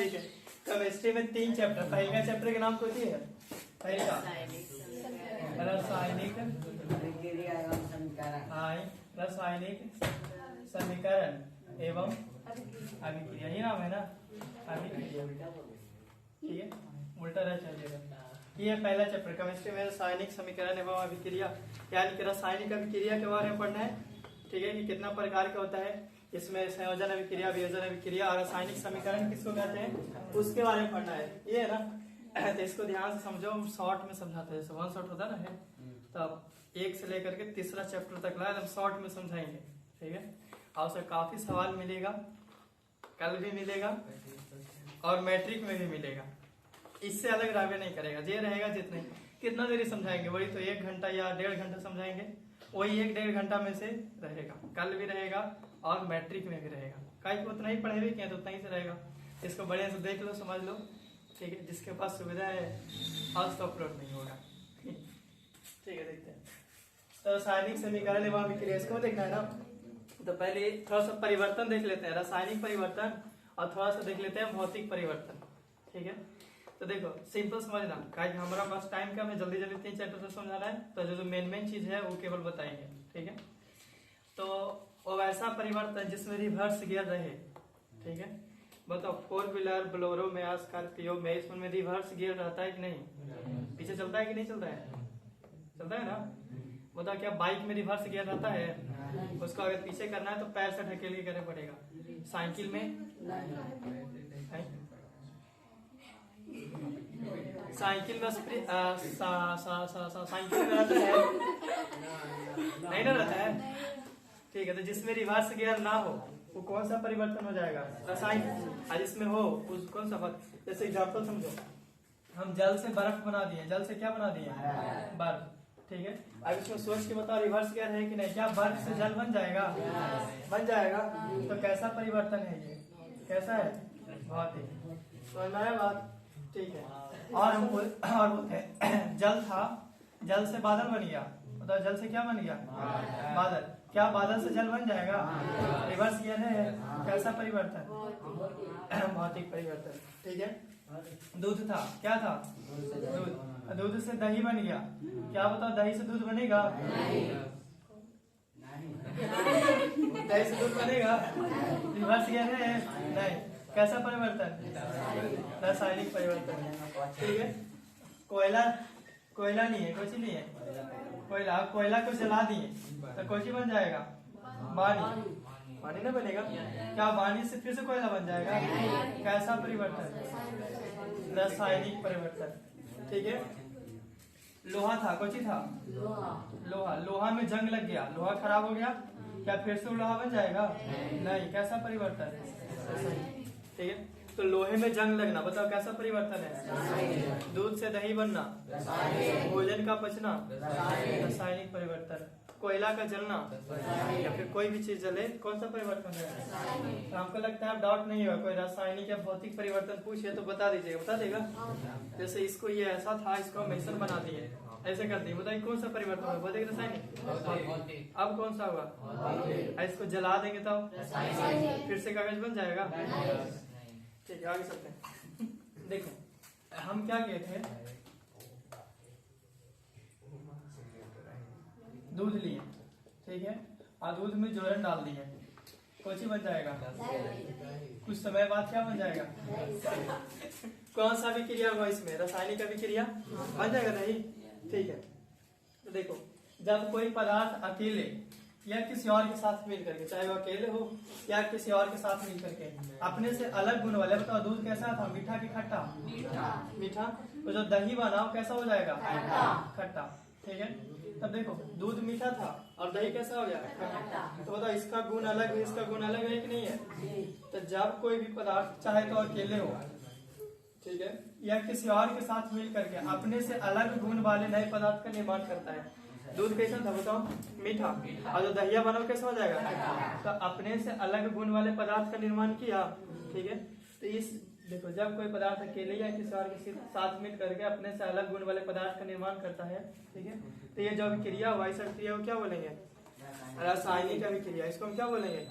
ठीक है, केमिस्ट्री में 3 चैप्टर। पहले चैप्टर के नाम कौन है? पहला रासायनिक रासायनिक समीकरण एवं अभिक्रिया, ये नाम है ना, अभिक्रिया। ठीक है, उल्टा रह चलिएगा। ये पहला चैप्टर केमिस्ट्री में रासायनिक समीकरण एवं अभिक्रिया, यानी कि रासायनिक अभिक्रिया के बारे में पढ़ना है। ठीक है, कि कितना प्रकार का होता है, इसमें संयोजन अभिक्रिया, वियोजन अभिक्रिया और रासायनिक समीकरण किसको कहते हैं, उसके बारे में पढ़ना है। ये है ना, तो इसको ध्यान से समझो, शॉर्ट में समझाते हैं। 1 शॉर्ट होता है ना, तब 1 से लेकर के तीसरा चैप्टर तक ला एकदम शॉर्ट में समझाएंगे। ठीक है, और उससे काफी सवाल मिलेगा, कल भी मिलेगा और मैट्रिक में भी मिलेगा। इससे अलग रावे नहीं करेगा, ये रहेगा जितने कितना देरी समझाएंगे, वही तो 1 घंटा या 1.5 घंटा समझाएंगे, वही 1-1.5 घंटा में से रहेगा, कल भी रहेगा और मैट्रिक में भी रहेगा। काहे को उतना ही पढ़े भी किया तो उतना ही से रहेगा। इसको बढ़िया से देख लो, समझ लो। ठीक है, जिसके पास सुविधा है आज तो अपलोड नहीं होगा। ठीक है, देखते हैं। तो रासायनिक समीकरण एवं अभिक्रिया इसको देखना है ना, तो पहले थोड़ा सा परिवर्तन देख लेते हैं, रासायनिक परिवर्तन, और थोड़ा सा देख लेते हैं भौतिक परिवर्तन। ठीक है, तो देखो सिंपल समझना, काहे हमारा पास टाइम कम है, जल्दी जल्दी 3 चैप्टर से समझाना है, तो जो मेन चीज है वो केवल बताएंगे। ठीक है, तो वो ऐसा परिवर्तन जिसमें रिवर्स गियर रहे। ठीक है, बताओ 4 व्हीलर, बोलेरो में, स्कॉर्पियो में, इसमें रिवर्स गियर रहता है कि नहीं? पीछे चलता है कि नहीं चलता है? चलता है ना। बताओ क्या बाइक में रिवर्स गियर रहता है? उसको अगर पीछे करना है तो पैर से ढकेल के करना पड़ेगा। साइकिल में साइकिल में साइकिल में रहता है नहीं ना, रहता है। ठीक है, तो जिसमें रिवर्स गियर ना हो वो कौन सा परिवर्तन हो जाएगा? रासायनिक। और जिसमें हो उस कौन सा? जैसे एग्जाम्पल समझो, हम जल से बर्फ बना दिए, जल से क्या बना दिए? बर्फ। ठीक है, अब इसमें सोच के बताओ रिवर्स गियर है कि नहीं? क्या बर्फ से जल बन जाएगा? बन जाएगा। तो कैसा परिवर्तन है ये? कैसा है? भौतिक। समझ में आया बात? ठीक है, और हम बोलते हैं जल था, जल से बादल बन गया। बताओ जल से क्या बन गया? बादल। क्या बादल से जल बन जाएगा? रिवर्स गियर है। कैसा परिवर्तन? भौतिक परिवर्तन। ठीक है, दूध था, क्या था? दूध। दूध से दही बन गया। क्या बताओ दही से दूध बनेगा? दही से दूध बनेगा? रिवर्स गियर है? नहीं। कैसा परिवर्तन? रासायनिक परिवर्तन। ठीक है, कोयला नहीं है, कुछ नहीं है। कोयला को जला दिए तो कुछ बन जाएगा? पानी ना बनेगा। क्या पानी से फिर से कोयला बन जाएगा? कैसा परिवर्तन? रासायनिक परिवर्तन। ठीक है, लोहा था, कुछ था? लोहा में जंग लग गया, लोहा खराब हो गया, क्या फिर से लोहा बन जाएगा? नहीं। कैसा परिवर्तन? ठीक है, तो लोहे में जंग लगना, बताओ कैसा परिवर्तन है? दूध से दही बनना, भोजन का पचना, रासायनिक परिवर्तन। कोयला का जलना या फिर कोई भी चीज जले, कौन सा परिवर्तन है? तो हमको लगता है आप डाउट नहीं होगा, कोई रासायनिक या भौतिक परिवर्तन पूछे तो बता दीजिएगा। बता देगा? जैसे इसको ये ऐसा था, इसको हम ऐसा बना दिए, ऐसे कर दिए, बताइए कौन सा परिवर्तन होगा? भौतिक, रासायनिक? अब कौन सा होगा? इसको जला देंगे तब फिर से कागज बन जाएगा। ठीक है, आगे चलते हैं। देखो हम क्या किए थे, दूध लिए। ठीक है, और दूध में जोरन डाल दिए, कुछ बन जाएगा? कुछ समय बाद क्या बन जाएगा? कौन सा अभिक्रिया हुआ इसमें? रासायनिक अभिक्रिया बन जाएगा? नहीं। ठीक है, तो देखो जब कोई पदार्थ अकेले या किसी और के साथ मिल करके, चाहे वो अकेले हो या किसी और के साथ मिल करके अपने से अलग गुण वाले, बताओ दूध कैसा था? मीठा कि खट्टा? मीठा। तो जो दही बनाओ कैसा हो जाएगा? खट्टा। ठीक है, तब देखो दूध मीठा था और दही कैसा हो गया? तो बताओ इसका गुण अलग है, इसका गुण अलग है कि नहीं है? तो जब कोई भी पदार्थ चाहे तो अकेले हो, ठीक है, या किसी और के साथ मिल करके अपने से अलग गुण वाले नए पदार्थ का निर्माण करता है। दूध कैसा था बताओ? मीठा। और जो दहिया बनाओ कैसा हो जाएगा? तो अपने से अलग गुण वाले पदार्थ का निर्माण किया। ठीक है, तो इस देखो जब कोई पदार्थ अकेले या किसी और के साथ मिल करके अपने से अलग गुण वाले पदार्थ का निर्माण करता है, ठीक है, तो ये जो अभिक्रिया हुआ इस अभिक्रिया को क्या बोलेंगे? रासायनिक अभिक्रिया। इसको हम क्या बोलेंगे?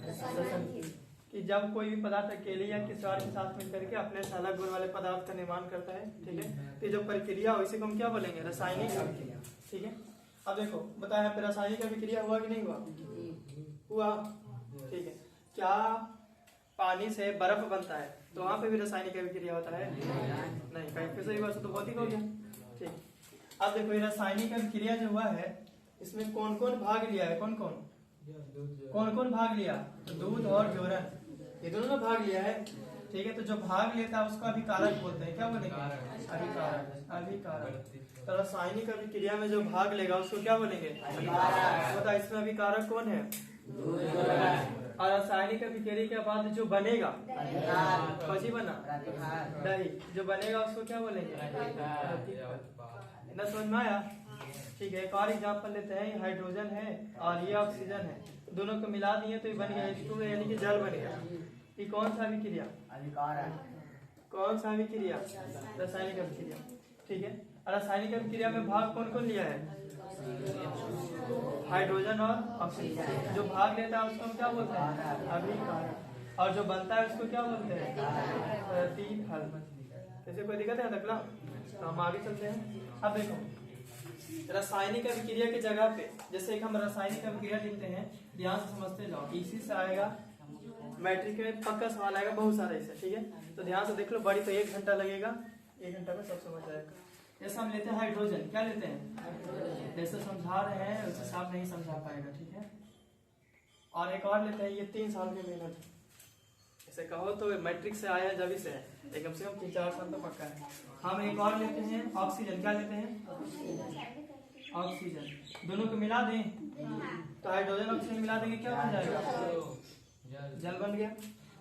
कि जब कोई भी पदार्थ अकेले या किसी और के साथ मिलकर के अपने से अलग गुण वाले पदार्थ का निर्माण करता है, ठीक है, तो जो प्रक्रिया हो इसे को हम क्या बोलेंगे? रासायनिक अभिक्रिया। ठीक है, अब देखो बताया यहाँ पे रासायनिक अभिक्रिया हुआ कि नहीं हुआ? हुआ। ठीक है, क्या पानी से बर्फ बनता है तो वहां पे भी रासायनिक अभिक्रिया होता है? नहीं। कहीं पे सही हुआ तो भौतिक हो गया। ठीक, अब देखो ये रासायनिक अभिक्रिया जो हुआ है इसमें कौन कौन भाग लिया है? कौन कौन भाग लिया? तो दूध और जोरन, ये दोनों ने भाग लिया है। ठीक है, तो जो भाग लेता है उसको अभिकारक बोलते हैं। क्या बोलेंगे? अभिकारक। तो रासायनिक अभिक्रिया में जो भाग लेगा उसको क्या बोलेंगे? बता, इसमें अभिकारक कौन है? और रासायनिक अभिक्रिया के बाद जो बनेगा कौन बना? दही। जो बनेगा उसको क्या बोलेंगे? इतना समझ में आया? ठीक है, एक और एग्जाम्पल लेते हैं। ये हाइड्रोजन है और ये ऑक्सीजन है, दोनों को मिला दिए तो ये बन गया H2 यानी कि जल बन गया। ये कौन सा अभिक्रिया? कौन सा अभिक्रिया? रासायनिक अभिक्रिया। ठीक है, रासायनिक अभिक्रिया में भाग कौन कौन लिया है? हाइड्रोजन और ऑक्सीजन। जो भाग लेता है उसको हम क्या बोलते हैं? अभिकारक। और जो बनता है उसको क्या बोलते हैं? प्रतिफल। जैसे कोई दिक्कत है तकला? तो हम आगे चलते हैं। अब देखो रासायनिक अभिक्रिया की जगह पे जैसे एक हम रासायनिक अभिक्रिया लिखते हैं, ध्यान से समझते जाओ, इसी से आएगा मैट्रिक में पक्का सवाल आएगा बहुत सारा इससे। ठीक है, तो ध्यान से देख लो, बड़ी तो 1 घंटा लगेगा, 1 घंटा में सब समझ जाएगा। जैसे हम लेते हैं हाइड्रोजन, क्या लेते हैं? जैसे समझा रहे हैं उस हिसाब नहीं समझा पाएगा। ठीक है, और एक और लेते हैं, ये 3 साल की मेहनत, ऐसे कहो तो मैट्रिक से आया जब से है, कम से कम 3-4 साल तो पक्का है। हम एक और लेते हैं ऑक्सीजन, क्या लेते हैं? ऑक्सीजन। दोनों को मिला दें तो हाइड्रोजन ऑक्सीजन मिला देंगे, क्या बन जाएगा? जल बन गया।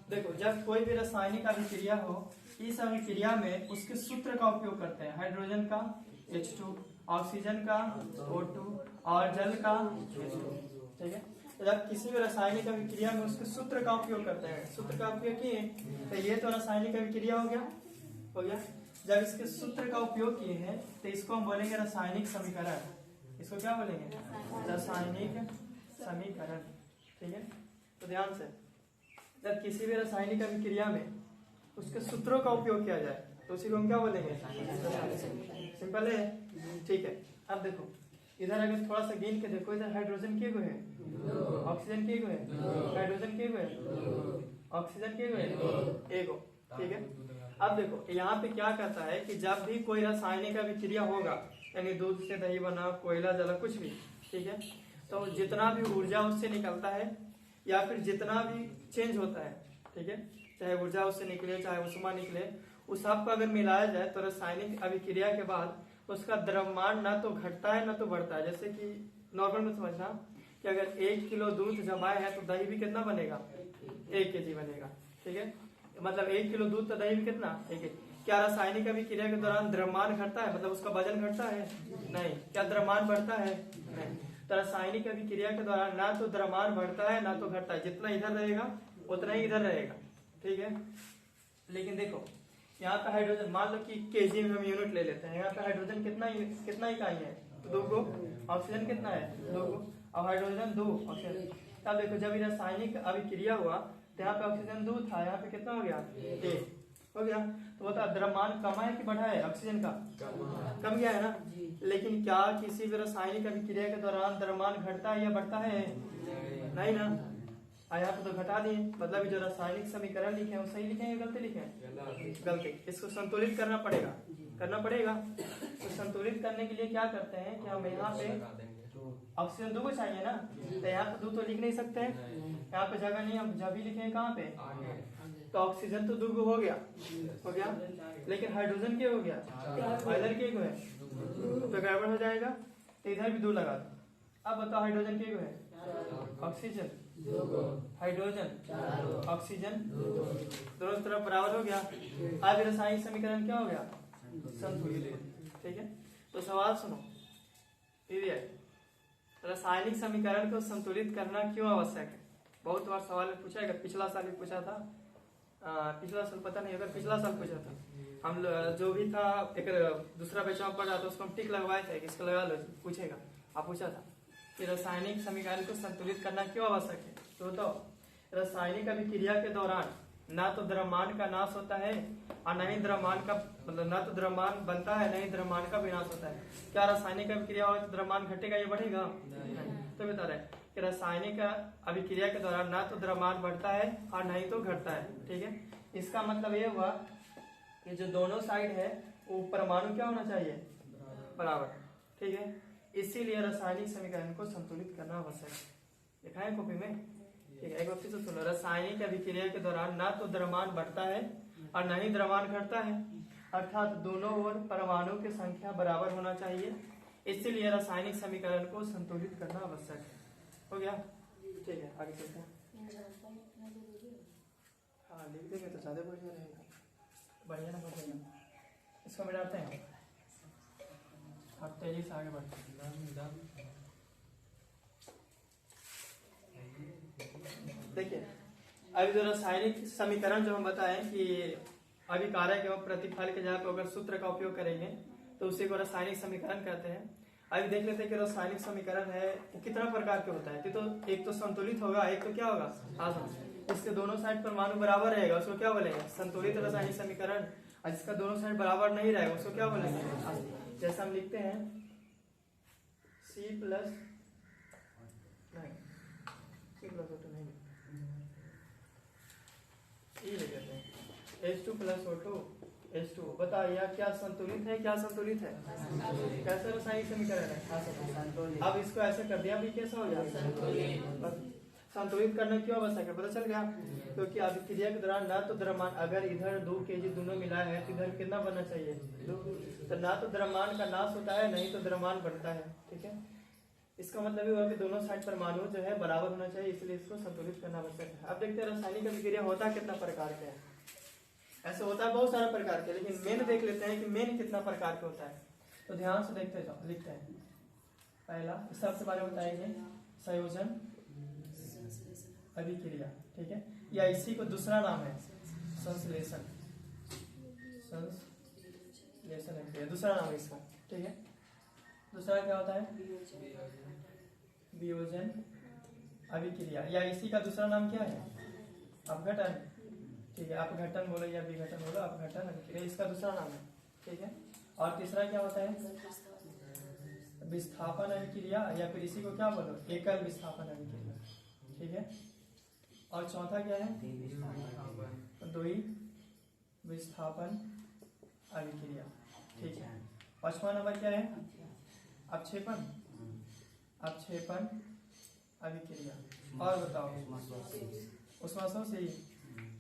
देखो जब कोई भी रासायनिक अभिक्रिया हो, इस अभिक्रिया में उसके सूत्र का उपयोग करते हैं। हाइड्रोजन का H2, ऑक्सीजन का O2 और जल का H2। ठीक है, तो जब किसी भी रासायनिक अभिक्रिया में उसके सूत्र का उपयोग करते हैं, सूत्र का उपयोग किए तो ये तो रासायनिक अभिक्रिया हो गया। जब इसके सूत्र का उपयोग किए हैं तो इसको हम बोलेंगे रासायनिक समीकरण। इसको क्या बोलेंगे? रासायनिक समीकरण। ठीक है, तो ध्यान से, जब किसी भी रासायनिक अभिक्रिया में उसके सूत्रों का उपयोग किया जाए तो उसी को हम क्या बोलेंगे? सिंपल है। ठीक है, अब देखो इधर अगर थोड़ा सा गिन के देखो, इधर हाइड्रोजन के गो है, ऑक्सीजन के गो है, हाइड्रोजन के गो है, ऑक्सीजन के गो है, एगो। ठीक है, अब देखो यहाँ पे क्या कहता है कि जब भी कोई रासायनिक अभिक्रिया होगा, यानी दूध से दही बना, कोयला जला, कुछ भी, ठीक है, तो जितना भी ऊर्जा उससे निकलता है या फिर जितना भी चेंज होता है, ठीक है, चाहे ऊर्जा उससे निकले चाहे उष्मा निकले, उस सबको अगर मिलाया जाए तो रासायनिक अभिक्रिया के बाद उसका द्रव्यमान ना तो घटता है ना तो बढ़ता है। जैसे कि नॉर्मल में समझना कि अगर 1 किलो दूध जमाए है तो दही भी कितना बनेगा? 1 kg बनेगा। ठीक है, मतलब 1 किलो दूध तो दही भी कितना? 1 क्या रासायनिक अभिक्रिया के दौरान द्रव्यमान घटता है, मतलब उसका वजन घटता है? नहीं। क्या द्रव्यमान बढ़ता है? नहीं। तो रासायनिक अभिक्रिया के दौरान ना तो द्रव्यमान बढ़ता है ना तो घटता है, जितना इधर रहेगा उतना ही इधर रहेगा। ठीक है, लेकिन देखो यहाँ पे हाइड्रोजन, मान लो कि केजी में हम यूनिट ले लेते हैं, यहाँ पे हाइड्रोजन कितना इकाई है? 2 गो। ऑक्सीजन कितना है? 2 गो। और हाइड्रोजन 2, ऑक्सीजन। तब देखो जब ये रासायनिक अभिक्रिया हुआ तो यहाँ पे ऑक्सीजन 2 था, यहाँ पे कितना हो गया? 1 हो गया। तो बता द्रव्यमान कमा है कि बढ़ा है? ऑक्सीजन का कम गया है ना। लेकिन क्या किसी भी रासायनिक अभिक्रिया के दौरान द्रव्यमान घटता है या बढ़ता है? नहीं ना। यहाँ पे तो घटा दिए, मतलब जो रासायनिक समीकरण लिखे हैं वो सही लिखे हैं या गलती लिखे हैं? गलती। इसको संतुलित करना पड़ेगा। तो संतुलित करने के लिए क्या करते हैं कि हम यहाँ पे ऑक्सीजन 2 को चाहिए ना, तो यहाँ पे 2 तो लिख नहीं सकते हैं, यहाँ पे जगह नहीं, हम जब भी लिखे कहाँ पे? तो ऑक्सीजन तो 2 गो हो गया, लेकिन हाइड्रोजन के हो गया, इधर के गो है, तो गड़बड़ हो जाएगा, तो इधर भी 2 लगा दो। अब बताओ हाइड्रोजन के गो है? ऑक्सीजन, हाइड्रोजन, ऑक्सीजन, दोनों तरफ बराबर हो गया। अब रासायनिक समीकरण क्या हो गया? संतुलित। ठीक है, तो सवाल सुनो, रासायनिक समीकरण को संतुलित करना क्यों आवश्यक है? बहुत बार सवाल में पूछा है, पिछला साल भी पूछा था, पिछला साल पता नहीं, अगर पिछला साल पूछा था, हम जो भी था एक दूसरा बच्चा पढ़ रहा था उसको हम टिक लगवाए थे, इसको लगा लो, पूछेगा। आप पूछा था कि रासायनिक समीकरण को संतुलित करना क्यों आवश्यक है, तो बताओ। रासायनिक अभिक्रिया के दौरान ना तो द्रव्यमान का नाश होता है और न ही द्रव्यमान का मतलब ना तो द्रव्यमान बनता है, न ही द्रव्यमान का विनाश होता है। क्या रासायनिक अभिक्रिया हो तो द्रव्यमान घटेगा या बढ़ेगा? तो बता रहे कि रासायनिक अभिक्रिया के दौरान ना तो द्रव्यमान बढ़ता है और न ही तो घटता है। ठीक है, इसका मतलब ये हुआ कि जो दोनों साइड है वो परमाणु क्या होना चाहिए? बराबर। ठीक है, इसीलिए रासायनिक समीकरण को संतुलित करना आवश्यक है। लिखा है कॉपी में? ठीक है, एक बार फिर से सुनो। रासायनिक अभिक्रिया के दौरान ना तो द्रव्यमान बढ़ता है और न ही द्रव्यमान घटता है, अर्थात दोनों ओर परमाणु की संख्या बराबर होना चाहिए। इसीलिए रासायनिक समीकरण को संतुलित करना आवश्यक है। हो गया? ठीक है, आगे चलते हैं। हाँ, लिख देंगे तो ज्यादा बढ़िया रहेगा। बढ़िया ना बढ़िया, इसको मिटाते हैं। अब तेजी से आगे बढ़ते हैं। देखिए, अभी जो रासायनिक समीकरण जो हम बताएं कि अभिकारक एवं प्रतिफल के जगह पर अगर सूत्र का उपयोग करेंगे तो उसी को रासायनिक समीकरण कहते हैं। अभी देख लेते हैं कि रासायनिक समीकरण है वो कितना प्रकार के होता है। कि तो एक तो संतुलित होगा, एक तो क्या होगा? आसन्न। इसके दोनों साइड परमाणु बराबर रहेगा, उसको क्या बोलेंगे? संतुलित रासायनिक समीकरण। और जिसका दोनों साइड बराबर नहीं रहेगा उसको क्या बोलेंगे? आसन्न। जैसे हम लिखते हैं C प्लस नहीं C प्लस O2 नहीं ये लिख देते हैं H2 प्लस O2 H2। बताइए क्या संतुलित है? क्या संतुलित है? कैसा रासायनिक समीकरण है? अब इसको ऐसे कर दिया, अभी कैसा हो गया? संतुलित करना क्यों आवश्यक है? पता चल गया? क्योंकि अभिक्रिया के दौरान ना तो द्रव्यमान, अगर इधर 2 kg दोनों मिला है तो इधर कितना बनना चाहिए? 2। तो ना तो द्रव्यमान का नाश होता है, नहीं तो द्रव्यमान बढ़ता है। ठीक है, इसका मतलब ये हुआ कि दोनों साइड परमाणु जो है बराबर होना चाहिए, इसलिए इसको संतुलित करना आवश्यक है। अब देखते हैं रासायनिक अभिक्रिया होता कितना प्रकार का है। ऐसे होता है बहुत सारे प्रकार के, लेकिन मेन देख लेते हैं कि मेन कितना प्रकार के होता है। तो ध्यान से देखते जाओ। लिखते हैं पहला, सबसे बारे में बताएंगे संयोजन अभिक्रिया। ठीक है, या इसी को दूसरा नाम है संश्लेषण। संश्लेषण अभिक्रिया दूसरा नाम है इसका। ठीक है, दूसरा क्या होता है? वियोजन अभिक्रिया, या इसी का दूसरा नाम क्या है? अपघटन। ठीक है, अपघटन बोलो या विघटन बोलो, अपघटन अभिक्रिया इसका दूसरा नाम है। ठीक है, और तीसरा क्या होता है? विस्थापन अभिक्रिया, या फिर इसी को क्या बोलो? एकल विस्थापन अभिक्रिया। ठीक है, और चौथा क्या है? द्वि विस्थापन अभिक्रिया। ठीक है, पांचवा नंबर क्या है? अपक्षेपण अपक्षेपण अभिक्रिया। और बताओ? उष्माशोषी।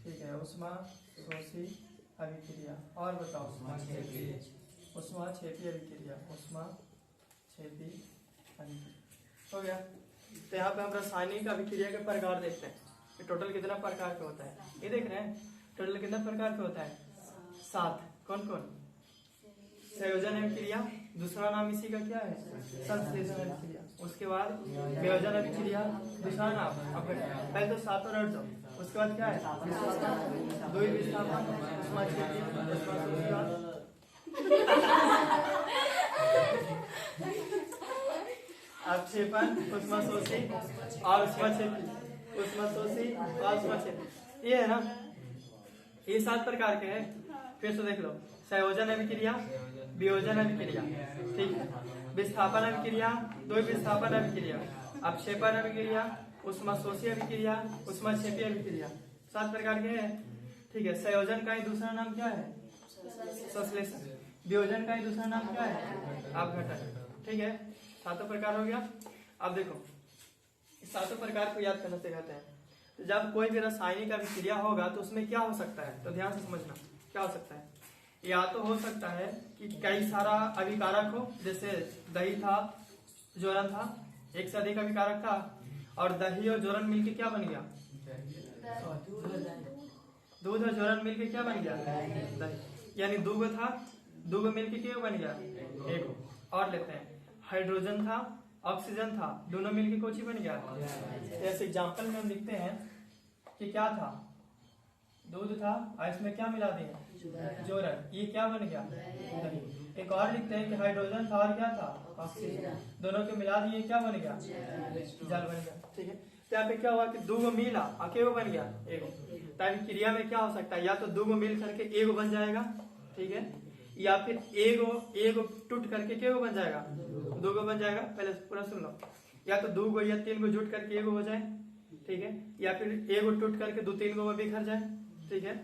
ठीक है, उष्माशोषी अभिक्रिया। और बताओ? उष्माक्षेपी अभिक्रिया। उष्माक्षेपी अभिक्रिया। हो गया? तो यहाँ पे हम रासायनिक अभिक्रिया के प्रकार देखते हैं कि टोटल कितना प्रकार का होता है। ये देख रहे हैं टोटल कितना प्रकार का होता है? 7। कौन कौन? संयोजन अभिक्रिया, दूसरा नाम इसी का क्या है? संश्लेषण अभिक्रिया। उसके बाद वियोजन अभिक्रिया, दूसरा नाम अपघटन। पहले तो 7 और 8। उसके बाद क्या है? द्वि विस्थापन, उष्माक्षेपी, अपक्षेपण, उष्माशोषी और उष्माक्षेपी। उष्माशोषी और उष्माक्षेपी, ये है ना? ये 7 प्रकार के हैं। फिर से देख लो, संयोजन अभिक्रिया, वियोजन अभिक्रिया, ठीक है, विस्थापन अभिक्रिया, द्वि विस्थापन अभिक्रिया, अपक्षेपण अभिक्रिया, उष्माशोषी अभिक्रिया, उष्माक्षेपी अभिक्रिया। 7 प्रकार के हैं। ठीक है, संयोजन का ही दूसरा नाम क्या है? संश्लेषण। वियोजन का ही दूसरा नाम क्या है? अपघटन। ठीक है, 7 प्रकार हो गया। अब देखो, इस 7 प्रकार को याद करना सिखाते हैं। तो जब कोई भी रासायनिक अभिक्रिया होगा तो उसमें क्या हो सकता है? तो ध्यान से समझना, क्या हो सकता है? या तो हो सकता है कि कई सारा अभिकारक हो, जैसे दही था, जोरन था, एक से अधिक अभिकारक था, और दही और जोरन मिलके क्या बन गया? दूध और जोरन मिलके क्या बन गया? दही। यानी दूध था, दूध मिलके क्या बन गया? एक। और लेते हैं, हाइड्रोजन था, ऑक्सीजन था, दोनों मिलके कोची बन गया? जैसे एग्जाम्पल में हम लिखते हैं कि क्या था? दूध था और इसमें क्या मिला दिए? जोरन। ये क्या बन गया? दही। एक और लिखते हैं कि हाइड्रोजन था और क्या था? ऑक्सीजन। दोनों को मिला दिए क्या बन गया? जल बन गया। ठीक है, तो यहाँ पे क्या हुआ कि दो गो मिला अकेले बन गया एगो। ताकि क्रिया में क्या हो सकता है, या तो दो गो मिल करके एगो बन जाएगा, ठीक है, या फिर एगो टूट करके केगो बन जाएगा, दो गो बन जाएगा। पहले पूरा सुन लो, या तो दो गो या तीन गो जुट करके एगो हो जाए, ठीक है, या फिर एगो टूट करके दो तीन गो में बिखर जाए, ठीक है।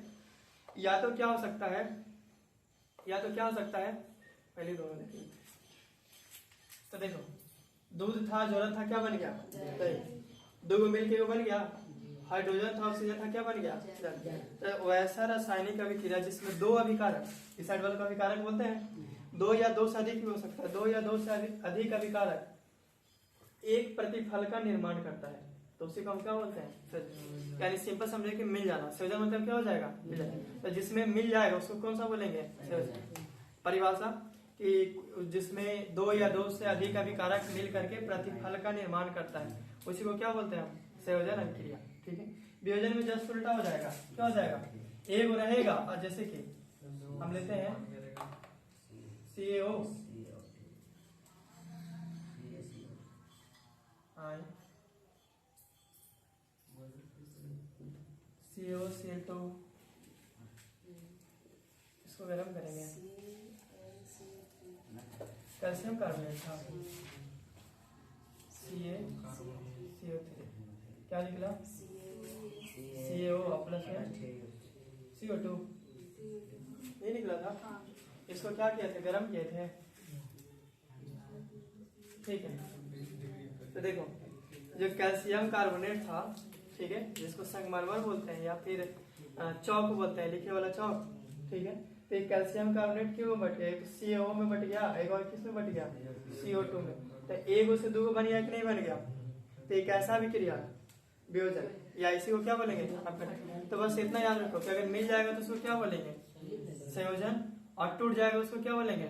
या तो क्या हो सकता है, पहले दोनों देखिए। तो देखो दूध था, जोरन था, क्या बन गया, दही। दो गो मिल के एगो बन गया, हाइड्रोजन था, ऑक्सीजन था, क्या बन गया, तो वैसा रासायनिक अभिक्रिया जिसमें दो अभिकारक, इस साइड वाले को अभिकारक बोलते हैं, दो या दो से अधिक भी हो सकता है, दो या दो से अधिक अभिकारक एक प्रतिफल का निर्माण करता है, तो उसी को हम क्या बोलते हैं, यानी सिंपल समझे कि मिल जाना। संयोजन मतलब क्या हो जाएगा, मिल जाएगा। तो जिसमें मिल जाएगा उसको कौन सा बोलेंगे, संयोजन। परिभाषा कि जिसमें दो या दो से अधिक अभिकारक मिल करके प्रतिफल का निर्माण करता है, उसी को क्या बोलते हैं हम, संयोजन अभिक्रिया, ठीक है। वियोजन में जस्ट उल्टा हो जाएगा, क्या हो जाएगा, एगो रहेगा, और जैसे कि हम लेते हैं CaO, CaO, इसको गर्म करेंगे, कैल्शियम कार्बोनेट था, CaCO3, क्या निकला, CaO प्लस में CO2, ये निकला था। इसको क्या किए थे, गर्म किए थे, ठीक है। तो देखो जो कैल्शियम कार्बोनेट था, ठीक है, जिसको संगमरमर बोलते हैं या फिर चौक बोलते हैं, लिखे वाला चौक, ठीक है। तो एक कैल्शियम कार्बोनेट क्यों बट गया, एक CaO में बट गया, एक और किस में बट गया, CO2 में। तो एगो से दो बन गया कि नहीं बन गया, तो एक ऐसा भी क्रिया वियोजन, या इसी को क्या बोलेंगे आपका। तो बस इतना याद रखो कि अगर मिल जाएगा तो उसको क्या बोलेंगे, संयोजन, और टूट जाएगा उसको क्या बोलेंगे,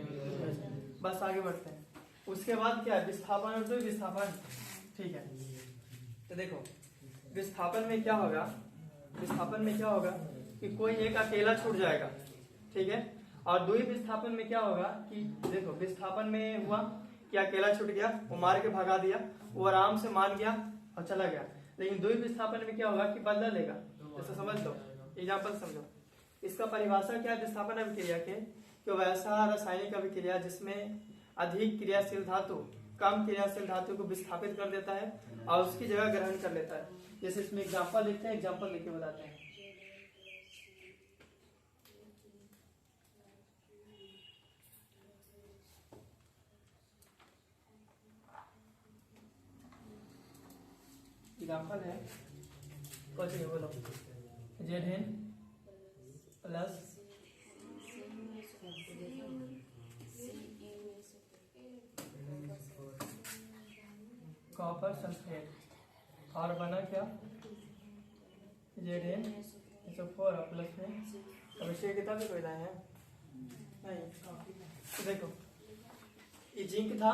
बस आगे बढ़ते हैं। उसके बाद क्या है, विस्थापन और विस्थापन, ठीक है। तो देखो विस्थापन में क्या होगा, कि कोई एक अकेला छूट जाएगा, ठीक है। और द्वि विस्थापन में क्या होगा कि देखो विस्थापन में हुआ कि अकेला छूट गया, वो मार के भगा दिया, वो आराम से मान गया और चला गया। लेकिन द्वि विस्थापन में क्या होगा कि बदला लेगा, जैसे समझ लो, एग्जाम्पल समझो। इसका परिभाषा क्या है विस्थापन अभिक्रिया के, कि वैसा रासायनिक अभिक्रिया जिसमें अधिक क्रियाशील धातु कम क्रियाशील धातु को विस्थापित कर देता है और उसकी जगह ग्रहण कर लेता है। जैसे इसमें एग्जाम्पल लिखते हैं, एग्जाम्पल लिख के बताते हैं। एग्जाम्पल है, कुछ बोलो, ZN प्लस कॉपर सल्फेट और बना क्या, ZN4 प्लस में। अब इसकी किताब भी कोई है नहीं। तो देखो ये जिंक था,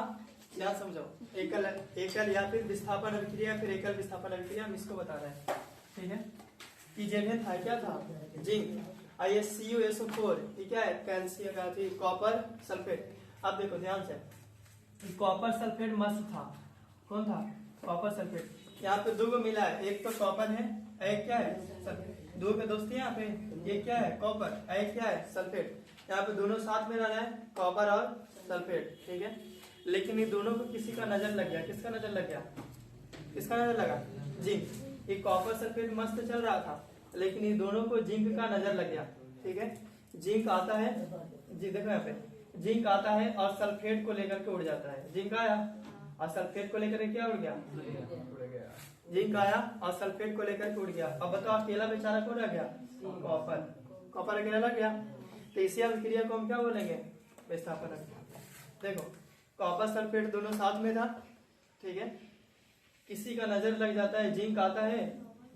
क्या समझो, एकल या फिर विस्थापन अभिक्रिया, फिर एकल विस्थापन अभिक्रिया, हम इसको बता रहे हैं, ठीक है। ZN था, क्या था, जिंक, CuSO4, ये क्या है, कैल्शियम का थी, कॉपर सल्फेट। अब देखो ध्यान से, कॉपर सल्फेट मस्त था, कौन था, कॉपर सल्फेट। यहाँ पे दो को मिला है, एक तो कॉपर है, एक क्या है, सल्फेट। दो के दोस्ती यहाँ पे, एक क्या है, कॉपर, एक क्या है, सल्फेट। यहाँ पे दोनों साथ में रह रहा है, कॉपर और सल्फेट, ठीक है। लेकिन ये दोनों को किसी का नजर लग गया, किसका नजर लग गया, किसका नजर लगा, जिंक। ये कॉपर सल्फेट मस्त चल रहा था, लेकिन ये दोनों को जिंक का नजर लग गया, ठीक है। जिंक आता है, जी देखो यहाँ पे, जिंक आता है और सल्फेट को लेकर के उड़ जाता है। जिंक आया और सल्फेट को लेकर क्या उड़ गया, जिंक आया और सल्फेट को लेकर के उड़ गया। अब बताओ अकेला बेचारा कौन रह गया, कॉपर अकेला लग गया। तो इसी अभिक्रिया को हम क्या बोलेंगे, विस्थापन अभिक्रिया। देखो कॉपर सल्फेट दोनों साथ में था, ठीक है, किसी का नजर लग जाता है, जिंक आता है,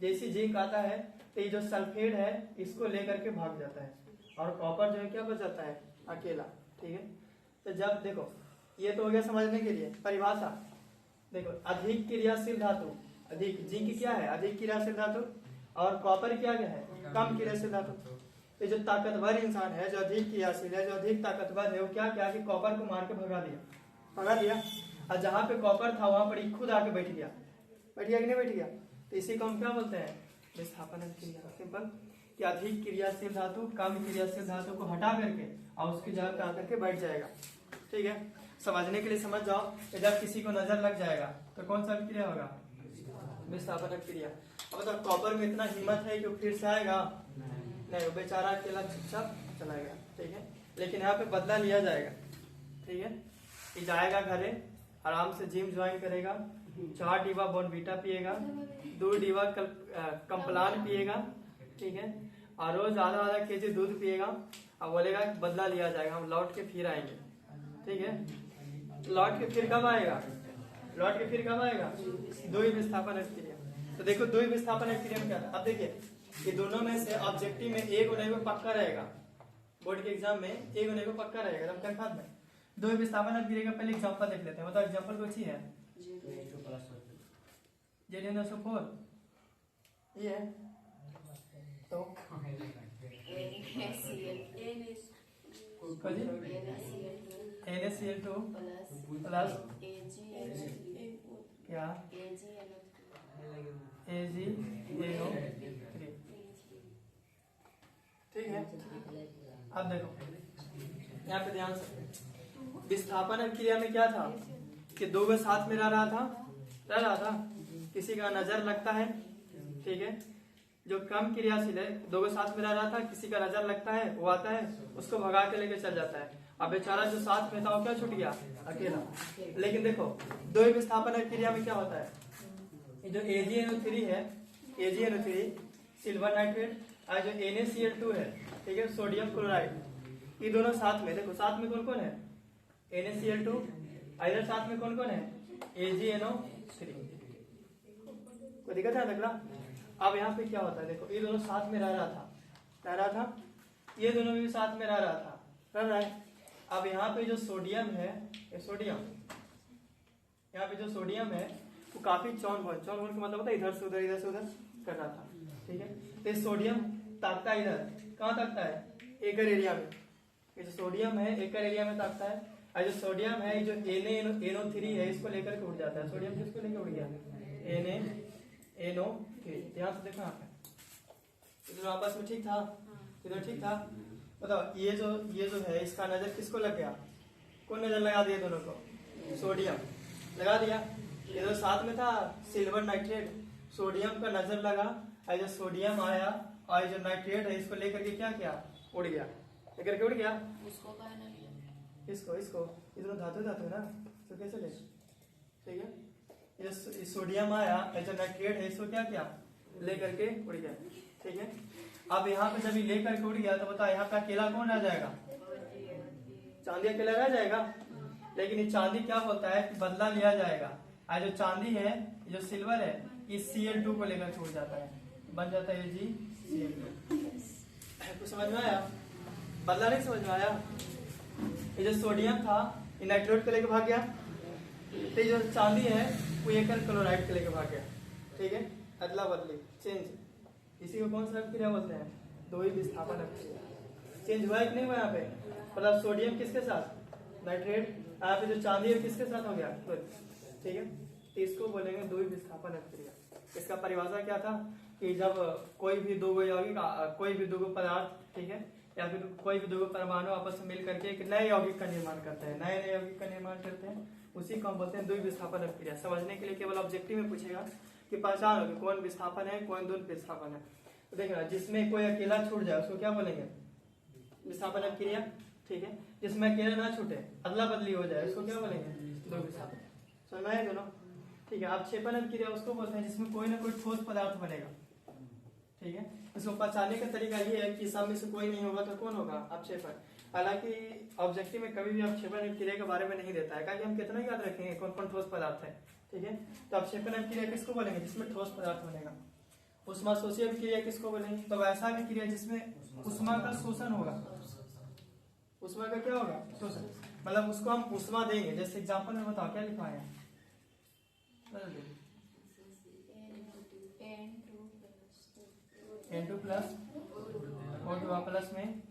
जैसे जिंक आता है तो ये जो सल्फेट है इसको लेकर के भाग जाता है और कॉपर जो है क्या बच जाता है, अकेला, ठीक है। तो जब देखो ये तो हो गया समझने के लिए परिभाषा। देखो अधिक क्रियाशील धातु, अधिक, जिंक क्या है, अधिक क्रियाशील धातु, और कॉपर क्या है, कम क्रियाशील धातु। तो जो ताकतवर इंसान है, जो अधिक क्रियाशील है, जो अधिक ताकतवर है, वो क्या किया कि कॉपर को मार के भगा दिया, और जहाँ पे कॉपर था वहां पर खुद आके बैठ गया कि नहीं बैठ गया। तो इसी को हम क्या बोलते हैं, विस्थापन अभिक्रिया। सिंपल कि अधिक क्रियाशील धातु कम क्रियाशील धातु को हटा करके और उसकी जगह पे आकर के बैठ जाएगा। ठीक है, समझने के लिए समझ जाओ कि जब किसी को नजर लग जाएगा तो कौन सा अभिक्रिया होगा, विस्थापन अभिक्रिया। अब मतलब कॉपर में इतना हिम्मत है कि वो फिर से आएगा नहीं, वो बेचारा अकेला चुपचाप चला गया। ठीक है, लेकिन यहाँ पे बदला लिया जाएगा। ठीक है, ये जाएगा घरे, आराम से जिम ज्वाइन करेगा, 4 डिब्बा बॉर्नवीटा पिएगा, 2 डिब्बा कम्प्लान पिएगा। ठीक है, और रोज आधा केजी दूध पिएगा और बोलेगा बदला लिया जाएगा, हम लौट के फिर आएंगे। ठीक है, लौट के फिर कब आएगा, लौट के फिर कब आएगा, द्वि विस्थापन अभिक्रिया। तो देखो द्वि विस्थापन अभिक्रिया में क्या है, अब देखिए ये दोनों में से ऑब्जेक्टिव में एक होने को पक्का रहेगा, बोर्ड के एग्जाम में एक होने को पक्का रहेगा एकदम कंफर्म में। द्वि विस्थापन अभिक्रिया का पहले एग्जांपल देख लेते हैं। मतलब एग्जांपल कुछ ही है, ZnSO4 ये है तो NaCl2 प्लस क्या AgNO3। ठीक है, अब देखो यहाँ पे ध्यान से, विस्थापन अभिक्रिया में क्या था कि 2 को साथ में रह रहा था, किसी का नजर लगता है। ठीक है, जो कम क्रियाशील है 2 को साथ में रह रहा था, किसी का नजर लगता है, वो आता है उसको भगा के लेके चल जाता है। अब बेचारा जो साथ में था वो क्या छूट गया, अकेला। लेकिन देखो द्वि विस्थापन अभिक्रिया में क्या होता है, ये जो AgNO3 है, AgNO3 सिल्वर नाइट्रेट और जो NaCl2 है, ठीक है, सोडियम क्लोराइड, ये दोनों साथ में, देखो साथ में कौन कौन है, NaCl2, इधर साथ में कौन कौन है, AgNO3। कोई दिक्कत है अगला। अब यहाँ पे क्या होता है, देखो ये दोनों साथ में रह रहा था, ये दोनों भी साथ में रह रहा है। अब यहाँ पे जो सोडियम है, ये सोडियम, यहाँ पे जो सोडियम है वो काफी चौन का मतलब होता है इधर से उधर कर रहा था। ठीक है, तो सोडियम ताकता है इधर, कहाँ ताकता है, एकर एरिया में। ये जो सोडियम है एकर एरिया में ताकता है, और जो सोडियम है जो NaNO3 है इसको लेकर के उड़ जाता है। सोडियम किसको लेकर उड़ गया, NaNO3। ध्यान से देखो यहाँ पे, इधर आपस में ठीक था, इधर ठीक था। बताओ ये जो है इसका नजर किसको लग गया, कौन नजर लगा दिया दोनों को, सोडियम लगा दिया। ये जो साथ में था सिल्वर नाइट्रेट, सोडियम का नजर लगा, और जो सोडियम आया और जो नाइट्रेट है इसको लेकर के क्या किया, उड़ गया, लेकर के उड़ गया। इसको ये दोनों धातु है ना, तो कैसे ले, ठीक है, ये सोडियम आया, जो नाइट्रेट है इसको क्या किया, लेकर के उड़ गया। ठीक है, अब यहाँ पे जब ये लेकर के उड़ गया तो बताओ यहाँ पे अकेला कौन रह जाएगा, चांदी अकेला रह जाएगा। लेकिन ये चांदी क्या होता है कि बदला लिया जाएगा, और जो चांदी है जो सिल्वर है इस Cl2 को लेकर के उड़ जाता है, बन जाता है AgCl2। कुछ समझ में आया, बदला नहीं समझ में आया। ये जो सोडियम था ये नाइट्रेट को लेकर भाग गया, तो जो चांदी है वो एकर क्लोराइड को लेकर भाग गया। ठीक है, अदला बदली, चेंज, इसी को कौन सा अभिक्रिया बोलते हैं, द्वि विस्थापन अभिक्रिया। चेंज हुआ है कि नहीं हुआ यहाँ पे, मतलब सोडियम किसके साथ, नाइट्रेट, यहाँ पे जो चांदी है किसके साथ हो गया, ठीक है, तो इसको बोलेंगे द्वि विस्थापन अभिक्रिया। इसका परिभाषा क्या था कि जब कोई भी दो यौगिक, कोई भी दो पदार्थ, ठीक है, या फिर कोई भी दो परमाणु आपस में मिल करके एक नए यौगिक का निर्माण करते हैं, नए यौगिक का निर्माण करते हैं, उसी को हम बोलते हैं द्वि विस्थापन अभिक्रिया। समझने के लिए केवल ऑब्जेक्टिव में पूछेगा कि पहचान होगी कौन विस्थापन है कौन द्वि विस्थापन है। तो देखना, जिसमें कोई अकेला छूट जाए उसको क्या बोलेंगे, विस्थापन अभिक्रिया। ठीक है, जिसमें अकेला ना छूटे, अदला बदली हो जाए, उसको क्या बोलेंगे, द्वि विस्थापन। समझ में आए दोनों। ठीक है, अवक्षेपण अभिक्रिया उसको बोलते हैं जिसमें कोई ना कोई ठोस पदार्थ बनेगा। ठीक है, इसको पहचानने का तरीका ये है कि सब में से कोई नहीं होगा तो कौन होगा, अवक्षेपण। हालांकि ऑब्जेक्टिव में कभी भी अवक्षेपण अभिक्रिया के बारे में नहीं देता है, क्योंकि हम कितना याद रखेंगे कौन कौन ठोस पदार्थ है। ठीक है, तो अवक्षेपण अभिक्रिया किसको बोलेंगे, जिसमें ठोस पदार्थ बनेगा। उष्माशोषी अभिक्रिया किसको बोलेंगे, तो वैसा अभिक्रिया जिसमें उष्मा का शोषण होगा। उष्मा का क्या होगा, शोषण, मतलब उसको हम उष्मा देंगे। जैसे एग्जाम्पल में बताओ क्या लिखा है, N2 प्लस O2 प्लस में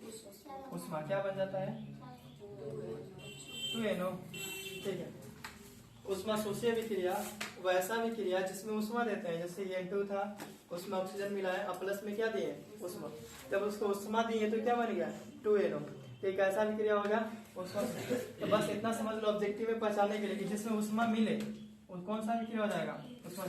उष्मा क्या बन जाता है, 2NO। ठीक है, उष्मा शोषीय विक्रिया वैसा विक्रिया जिसमें उष्मा देते हैं, जैसे N2 था, उसमें ऑक्सीजन मिला है, प्लस में क्या दिए उष्मा, जब उसको उष्मा दिए तो क्या बन गया 2NO। एक ऐसा विक्रिया हो गया उष्मा। तो बस इतना समझ लो ऑब्जेक्टिव में पहचानने के लिए कि जिसमें उष्मा मिले वो कौन सा विक्रिया हो जाएगा उष्मा।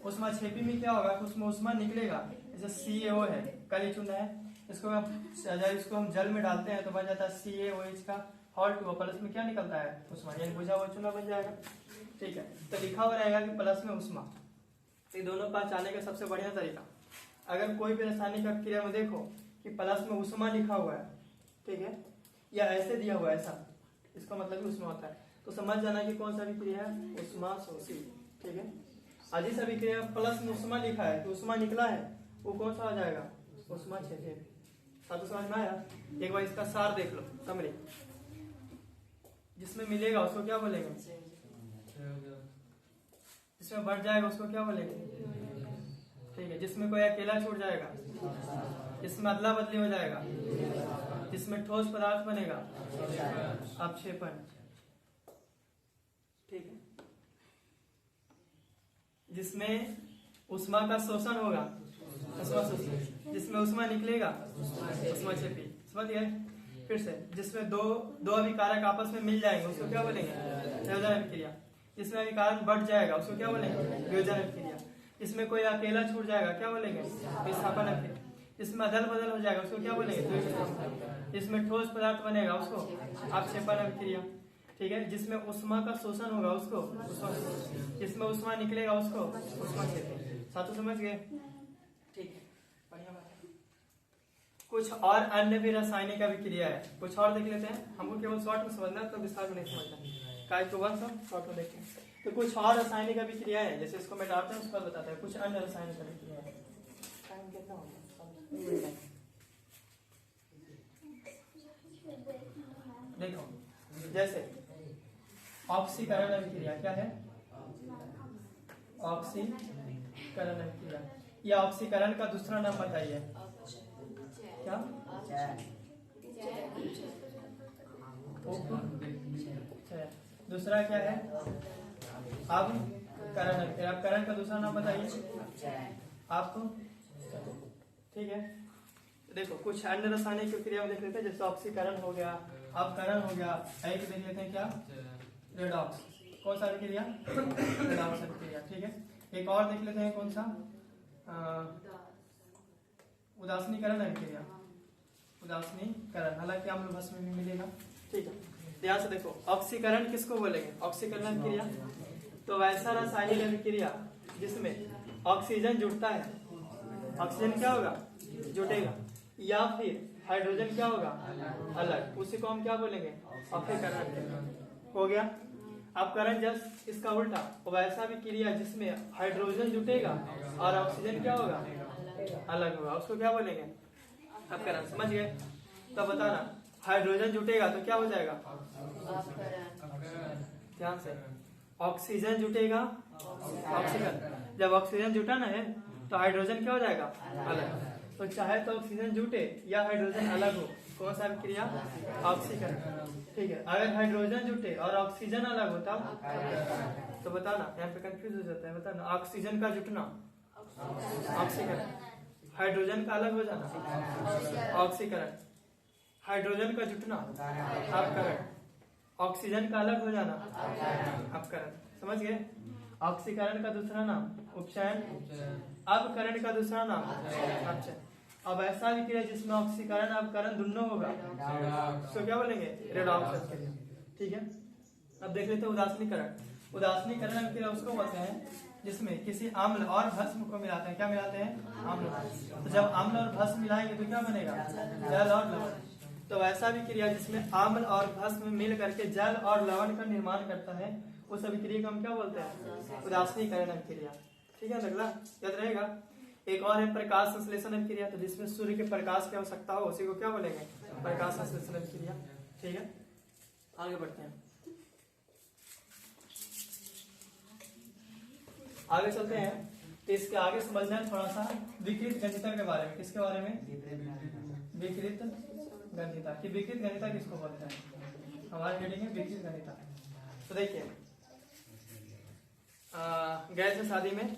उष्मा छेपी में क्या होगा, उसमें उष्मा निकलेगा, जैसे CaO है, कल ही चुना है, इसको हम जल में डालते हैं तो बन जाता है CaOH का हॉट हुआ, प्लस में क्या निकलता है उष्मा, यानी बुझा हुआ चूना बन जाएगा। ठीक है, तो लिखा हुआ रहेगा कि प्लस में उष्मा। ये दोनों पहचानने का सबसे बढ़िया तरीका, अगर कोई भी रासायनिक अभिक्रिया में देखो कि प्लस में उष्मा लिखा हुआ है, ठीक है, या ऐसे दिया हुआ है ऐसा, इसका मतलब कि उष्मा होता है, तो समझ जाना कि कौन सा विक्रिया है उष्मा शोषी। ठीक है, आज इस अभिक्रिया प्लस में उष्मा लिखा है तो उष्मा निकला है, वो कौन सा हो जाएगा उष्मा छेपी। साथ समझ में आया। एक बार इसका सार देख लो, समरी, जिसमें मिलेगा उसको क्या बोलेंगे, जिसमें बढ़ जाएगा उसको क्या बोलेंगे। ठीक है, जिसमें कोई अकेला छूट जाएगा, जिसमें अदला बदली हो जाएगा, जिसमें ठोस पदार्थ बनेगा अपक्षेपण। ठीक है, जिसमें उष्मा का शोषण होगा उष्मा शोषण, जिसमें उष्मा निकलेगा उष्मा छेपी। समझ गए। फिर से, जिसमें दो अभिकारक आपस में मिल जाएंगे उसको क्या बोलेंगे संयोजन अभिक्रिया। जिसमें अभिकारक बढ़ जाएगा उसको क्या बोलेंगे वियोजन अभिक्रिया। जिसमें कोई अकेला छूट जाएगा क्या बोलेंगे विस्थापन अभिक्रिया। जिसमें अदल बदल हो जाएगा उसको क्या बोलेंगे। जिसमें ठोस पदार्थ बनेगा उसको अपक्षेपण अभिक्रिया। ठीक है, जिसमें उष्मा का शोषण होगा उसको उष्मा, जिसमें उष्मा निकलेगा उसको उष्मा छेपी। सातों समझ गए। ठीक है, बढ़िया बात है। कुछ और अन्य भी रासायनिक अभिक्रिया है, कुछ और देख लेते हैं। हमको केवल शॉर्ट में समझना है, तो विस्तार में नहीं समझना, काय को वन सब शॉर्ट में देखें। तो कुछ और रासायनिक अभिक्रिया है, जैसे इसको मैं डालता हूँ उसके बाद बताता है। कुछ अन्य रासायनिक अभिक्रिया है, टाइम कितना हो गया देखो, जैसे ऑक्सीकरण अभिक्रिया। क्या है ऑक्सीकरण अभिक्रिया, या ऑक्सीकरण का दूसरा नाम बताइए क्या। दूसरा क्या है अवकरण अभिक्रिया। अवकरण का दूसरा नाम बताइए आपको। ठीक है, देखो कुछ अन्य रासायनिक क्रिया में देख लेते हैं, जैसे ऑक्सीकरण हो गया, अवकरण हो गया, एक देख लेते हैं क्या रेडॉक्स। कौन सा अभिक्रिया रेडॉक्स अभिक्रिया। ठीक है, एक और देख लेते हैं कौन सा उदासीनीकरण अभिक्रिया। उदासीनीकरण, हालांकि आम्ल भस्म में भी मिलेगा। ठीक है, ध्यान से देखो, ऑक्सीकरण किसको बोलेंगे ऑक्सीकरण अभिक्रिया। तो वैसा रासायनिक अभिक्रिया जिसमें ऑक्सीजन जुड़ता है, ऑक्सीजन क्या होगा जुटेगा, या फिर हाइड्रोजन क्या होगा अलग, उसी को हम क्या बोलेंगे ऑक्सीकरण। हो गया। अपकरण जस्ट इसका उल्टा, वैसा भी क्रिया जिसमें हाइड्रोजन जुटेगा और ऑक्सीजन क्या होगा अलग होगा, उसको क्या बोलेंगे अपकरण। समझ गए। तो बताना, हाइड्रोजन जुटेगा तो क्या हो जाएगा ध्यान से, ऑक्सीजन जुटेगा ऑक्सीजन। जब ऑक्सीजन जुटा ना है तो हाइड्रोजन क्या हो जाएगा अलग। तो चाहे तो ऑक्सीजन जुटे या हाइड्रोजन अलग हो, कौन सा क्रिया ऑक्सीकरण। ठीक है, अगर हाइड्रोजन जुटे और ऑक्सीजन अलग होता तो बताना, यहाँ पे कंफ्यूज हो जाता है। बताना, ऑक्सीजन का जुटना ऑक्सीकरण, हाइड्रोजन का अलग हो जाना ऑक्सीकरण, हाइड्रोजन का जुटना अपकरण, ऑक्सीजन का अलग हो जाना अपकरण। समझ गए। ऑक्सीकरण का दूसरा नाम उपचयन, अपकरण का दूसरा नाम अपचयन। अब ऐसा भी क्रिया जिसमें ऑक्सीकरण अपकरण दोनों होगा तो क्या बोलेंगे रेडॉक्स अभिक्रिया। ठीक है, अब देख लेते हैं उदासीनीकरण। उदासीनीकरण अभिक्रिया उसको बोलते हैं जिसमें किसी अम्ल और भस्म को मिलाते हैं। क्या मिलाते हैं अम्ल। तो जब अम्ल और भस्म मिलाएंगे तो क्या बनेगा जल और लवण। तो ऐसा भी क्रिया जिसमें अम्ल और भस्म मिल करके जल और लवण का निर्माण करता है, उस अभिक्रिया को हम क्या बोलते हैं उदासीनीकरण अभिक्रिया। ठीक है, अगला याद रहेगा। एक और है प्रकाश संश्लेषण अभिक्रिया, तो जिसमें सूर्य के प्रकाश की आवश्यकता हो उसी को क्या बोलेंगे प्रकाश संश्लेषण अभिक्रिया। ठीक है, आगे बढ़ते हैं, आगे चलते हैं। तो इसके आगे समझना है थोड़ा सा विकृत गंधिता के बारे में। किसके बारे में विकृत गंधिता की। विकृत गंधिता किसको बोलते हैं, हमारी रीडिंग है विकृत गंधिता। तो देखिए, गए थे शादी में,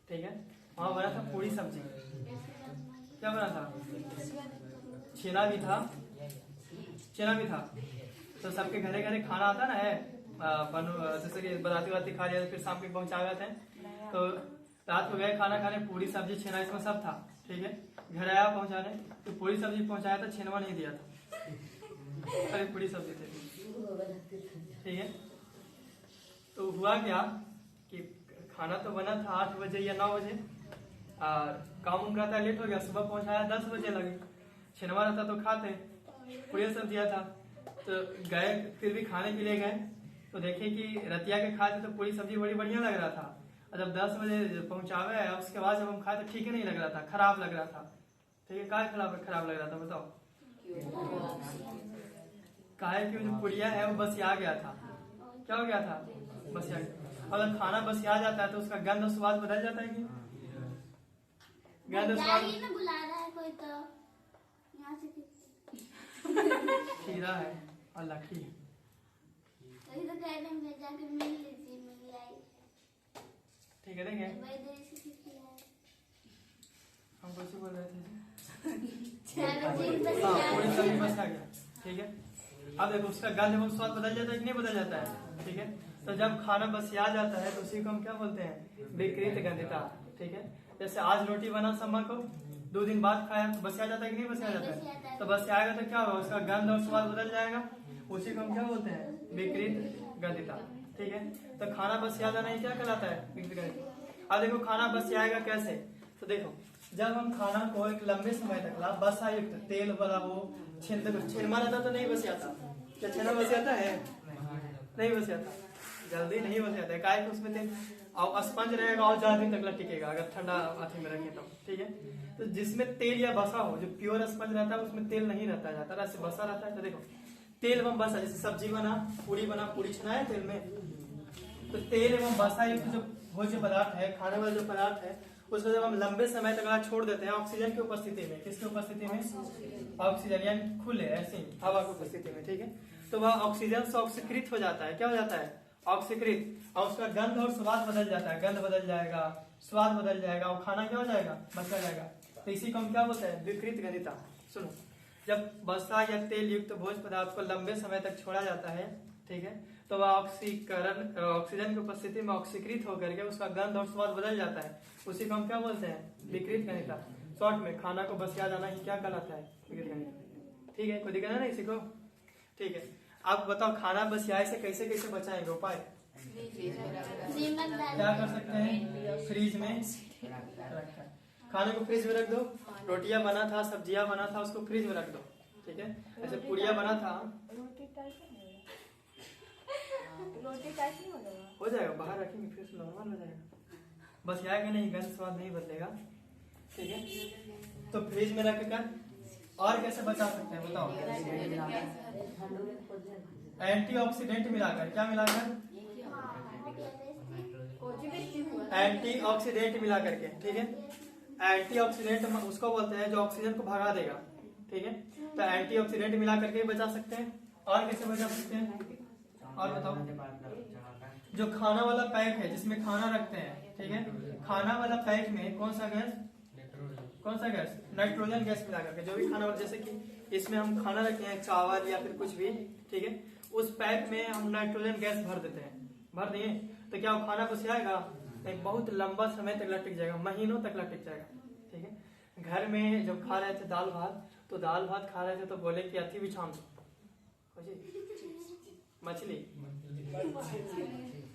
ठीक है, वहाँ बना था पूरी सब्जी। क्या बना था? छेना भी था, छेना भी था। तो सबके घरे घरे खाना आता ना है, जैसे कि बराती वाती खा लिया, फिर शाम को पहुंचा गए थे, तो रात को गए खाना खाने, पूरी सब्जी छेना इसमें सब था, ठीक है। घर आया पहुंचाने, तो पूरी सब्जी पहुंचाया था, छेनवा नहीं दिया था, अरे पूरी सब्जी थी, ठीक है। तो हुआ क्या कि खाना तो बना था 8 बजे या 9 बजे, और काम उम रहता लेट हो गया, सुबह पहुंचाया 10 बजे लगे, छेनवा रहता तो खाते, पूरी सब दिया था। तो गए, फिर भी खाने के लिए गए, तो देखे कि रतिया के खाए थे तो पूरी सब्जी बड़ी बढ़िया लग रहा था, और जब 10 बजे पहुंचावे, उसके बाद जब हम खाए तो ठीक ही नहीं लग रहा था, खराब लग रहा था, ठीक है। काहे खराब लग रहा था बताओ? काहे कि जो पुड़िया है वो बसिया गया था। क्या हो गया था? बसिया गया। अगर खाना बसिया जाता है तो उसका गंध और स्वाद बदल जाता है कि? गंध और स्वाद बुला रहा है कोई, तो यहाँ से खीरा है और लखी है, तो कह रहे हैं जाके मिल लीजिए, मिल आई, ठीक है। देंगे हम कैसे बोल रहे थे? हाँ, पूरी सब्जी बस आ गया, ठीक है। अब देखो उसका गंध एवं स्वाद बदल जाता है कि नहीं बदल जाता है, ठीक है। तो जब खाना बसिया जाता है तो उसी को हम क्या बोलते हैं? विकृत गंधिता, ठीक है। जैसे आज रोटी बना सम्मा को, 2 दिन बाद खाया तो बसिया जाता है कि नहीं बसिया जाता है? तो बसिया आएगा तो क्या होगा? उसका गंध और स्वाद बदल जाएगा, उसी को हम क्या बोलते हैं? विकृत गंधिता, ठीक है। तो खाना बसिया जाना ही क्या कहलाता है? विकृत गंधिता। अब देखो खाना बसियाएगा कैसे, तो देखो जब हम खाना को एक लंबे समय तक बसा युक्त तेल वाला हो, छेनमा रहता तो नहीं बसियाता। क्या छेना बसियाता है? नहीं बसियाता, जल्दी नहीं बसियाता है, काहे कि उसमें तेल और स्पंज रहेगा और ज्यादा दिन तक टिकेगा अगर ठंडा हाथी में रखे तो, ठीक है। तो जिसमें तेल या बसा हो, जो प्योर स्पंज रहता है उसमें तेल नहीं रहता है, ज्यादा ऐसे बसा रहता है। तो देखो तेल एवं बसा, जैसे सब्जी बना, पूरी छनाए तेल में, तो तेल एवं बसा युक्त जो भोज्य पदार्थ है, खाने वाला जो पदार्थ है, उसको जब हम लंबे समय तक छोड़ देते हैं ऑक्सीजन की उपस्थिति में, किसकी उपस्थिति में? ऑक्सीजन, यानी खुले ऐसे हवा की उपस्थिति में, ठीक है। तो वह ऑक्सीजन से ऑक्सीकृत हो जाता है। क्या हो जाता है? ऑक्सीकृत, और उसका गंध और स्वाद बदल जाता है, गंध बदल जाएगा, स्वाद बदल जाएगा, और खाना क्या हो जाएगा? बचा जाएगा। तो इसी को हम क्या बोलते हैं? विकृत गंधिता। सुनो, जब बसा या तेल युक्त भोज्य पदार्थ को लंबे समय तक छोड़ा जाता है, ठीक है, तो वह ऑक्सीजन की उपस्थिति में ऑक्सीकृत होकर के उसका गंध और स्वाद बदल जाता है, उसी को हम क्या बोलते हैं? विकृत गंधिता। शॉर्ट में खाना को बसिया जाना ही क्या कहलाता है? विकृत गंधिता, ठीक है। कोई दिक्कत है ना इसी को? ठीक है। आप बताओ खाना बसियाए से कैसे कैसे बचाएंगे? उपाय क्या कर सकते हैं? फ्रिज में रखा है, खाने को फ्रिज में रख दो। रोटियां बना था, सब्जियां बना था, उसको फ्रिज में रख दो, ठीक है। ऐसे पुड़िया बना था, हो जाएगा, बाहर रखेंगे फिर नॉर्मल हो जाएगा, बस यहाँ का नहीं, गंध स्वाद नहीं बदलेगा, ठीक है। तो फ्रिज में रख कर और कैसे बचा सकते हैं बताओ? एंटीऑक्सीडेंट मिलाकर। क्या मिलाकर? एंटीऑक्सीडेंट मिला करके, ठीक है। एंटीऑक्सीडेंट उसको बोलते हैं जो ऑक्सीजन को भगा देगा, ठीक है। तो एंटीऑक्सीडेंट मिला करके बचा सकते हैं। और कैसे बचा सकते हैं? और बताओ। जो खाना वाला पैक है जिसमें खाना रखते हैं, ठीक है, खाना वाला पैक में कौन सा गैस? कौन सा गैस? नाइट्रोजन गैस मिला करके। जो भी खाना वाला, जैसे कि इसमें हम खाना रखते हैं, चावल या फिर कुछ भी, ठीक है, उस पैक में हम नाइट्रोजन गैस भर देते हैं, भर दिए तो क्या वो खाना बसियाएगा? एक बहुत लंबा समय तक लटक जाएगा, महीनों तक लटक जाएगा, ठीक है। घर में जब खा रहे थे दाल भात, तो दाल भात खा रहे थे तो बोले कि अथी भी छान दो, मछली,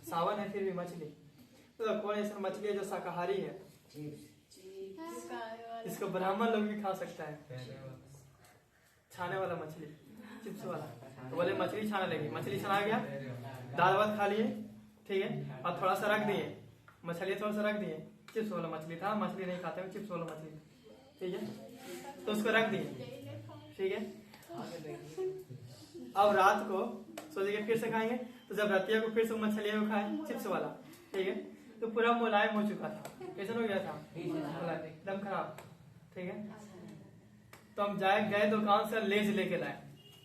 सावन है फिर भी मछली। तो कौन ऐसा मछली है जो शाकाहारी है? इसको ब्राह्मण लोग भी खा सकता है, छाने वाला मछली, चिप्स वाला। तो बोले मछली छाना लेंगे, मछली छना गया, दाल भात खा लिए, ठीक है, और थोड़ा सा रख दिए, मछली थोड़ा सा रख दिए, चिप्स वाला मछली था, मछली नहीं खाते हैं, चिप्स वाला मछली, ठीक है, तो उसको रख दिए, ठीक है। अब रात को सोचेंगे फिर से खाएंगे, तो जब रतिया को फिर से मछलियां को खाए, चिप्स वाला, ठीक है, तो पूरा मुलायम हो चुका था, कैसा हो गया था? एकदम खराब, ठीक है। तो हम गए दुकान से लेज लेके लाए,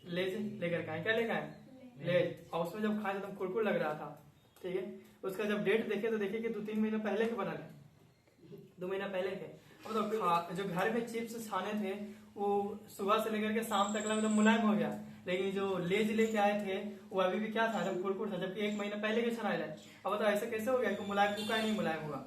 लेज लेकर खाए। क्या लेकर आए? लेज। और उसमें जब खाए तो कुरकुर लग रहा था, ठीक है। उसका जब डेट देखे तो देखिए कि 2-3 महीने पहले के बना है, 2 महीना पहले के। अब तो जो घर में चिप्स छाने थे वो सुबह से लेकर के शाम तक मतलब मुलायम हो गया, लेकिन जो लेज लेके आए थे वो अभी भी क्या था, जब कुरकुर था, जबकि 1 महीना पहले के छनाए है। अब तो ऐसा कैसे हो गया कि मुलायम कुका नहीं मुलायम हुआ?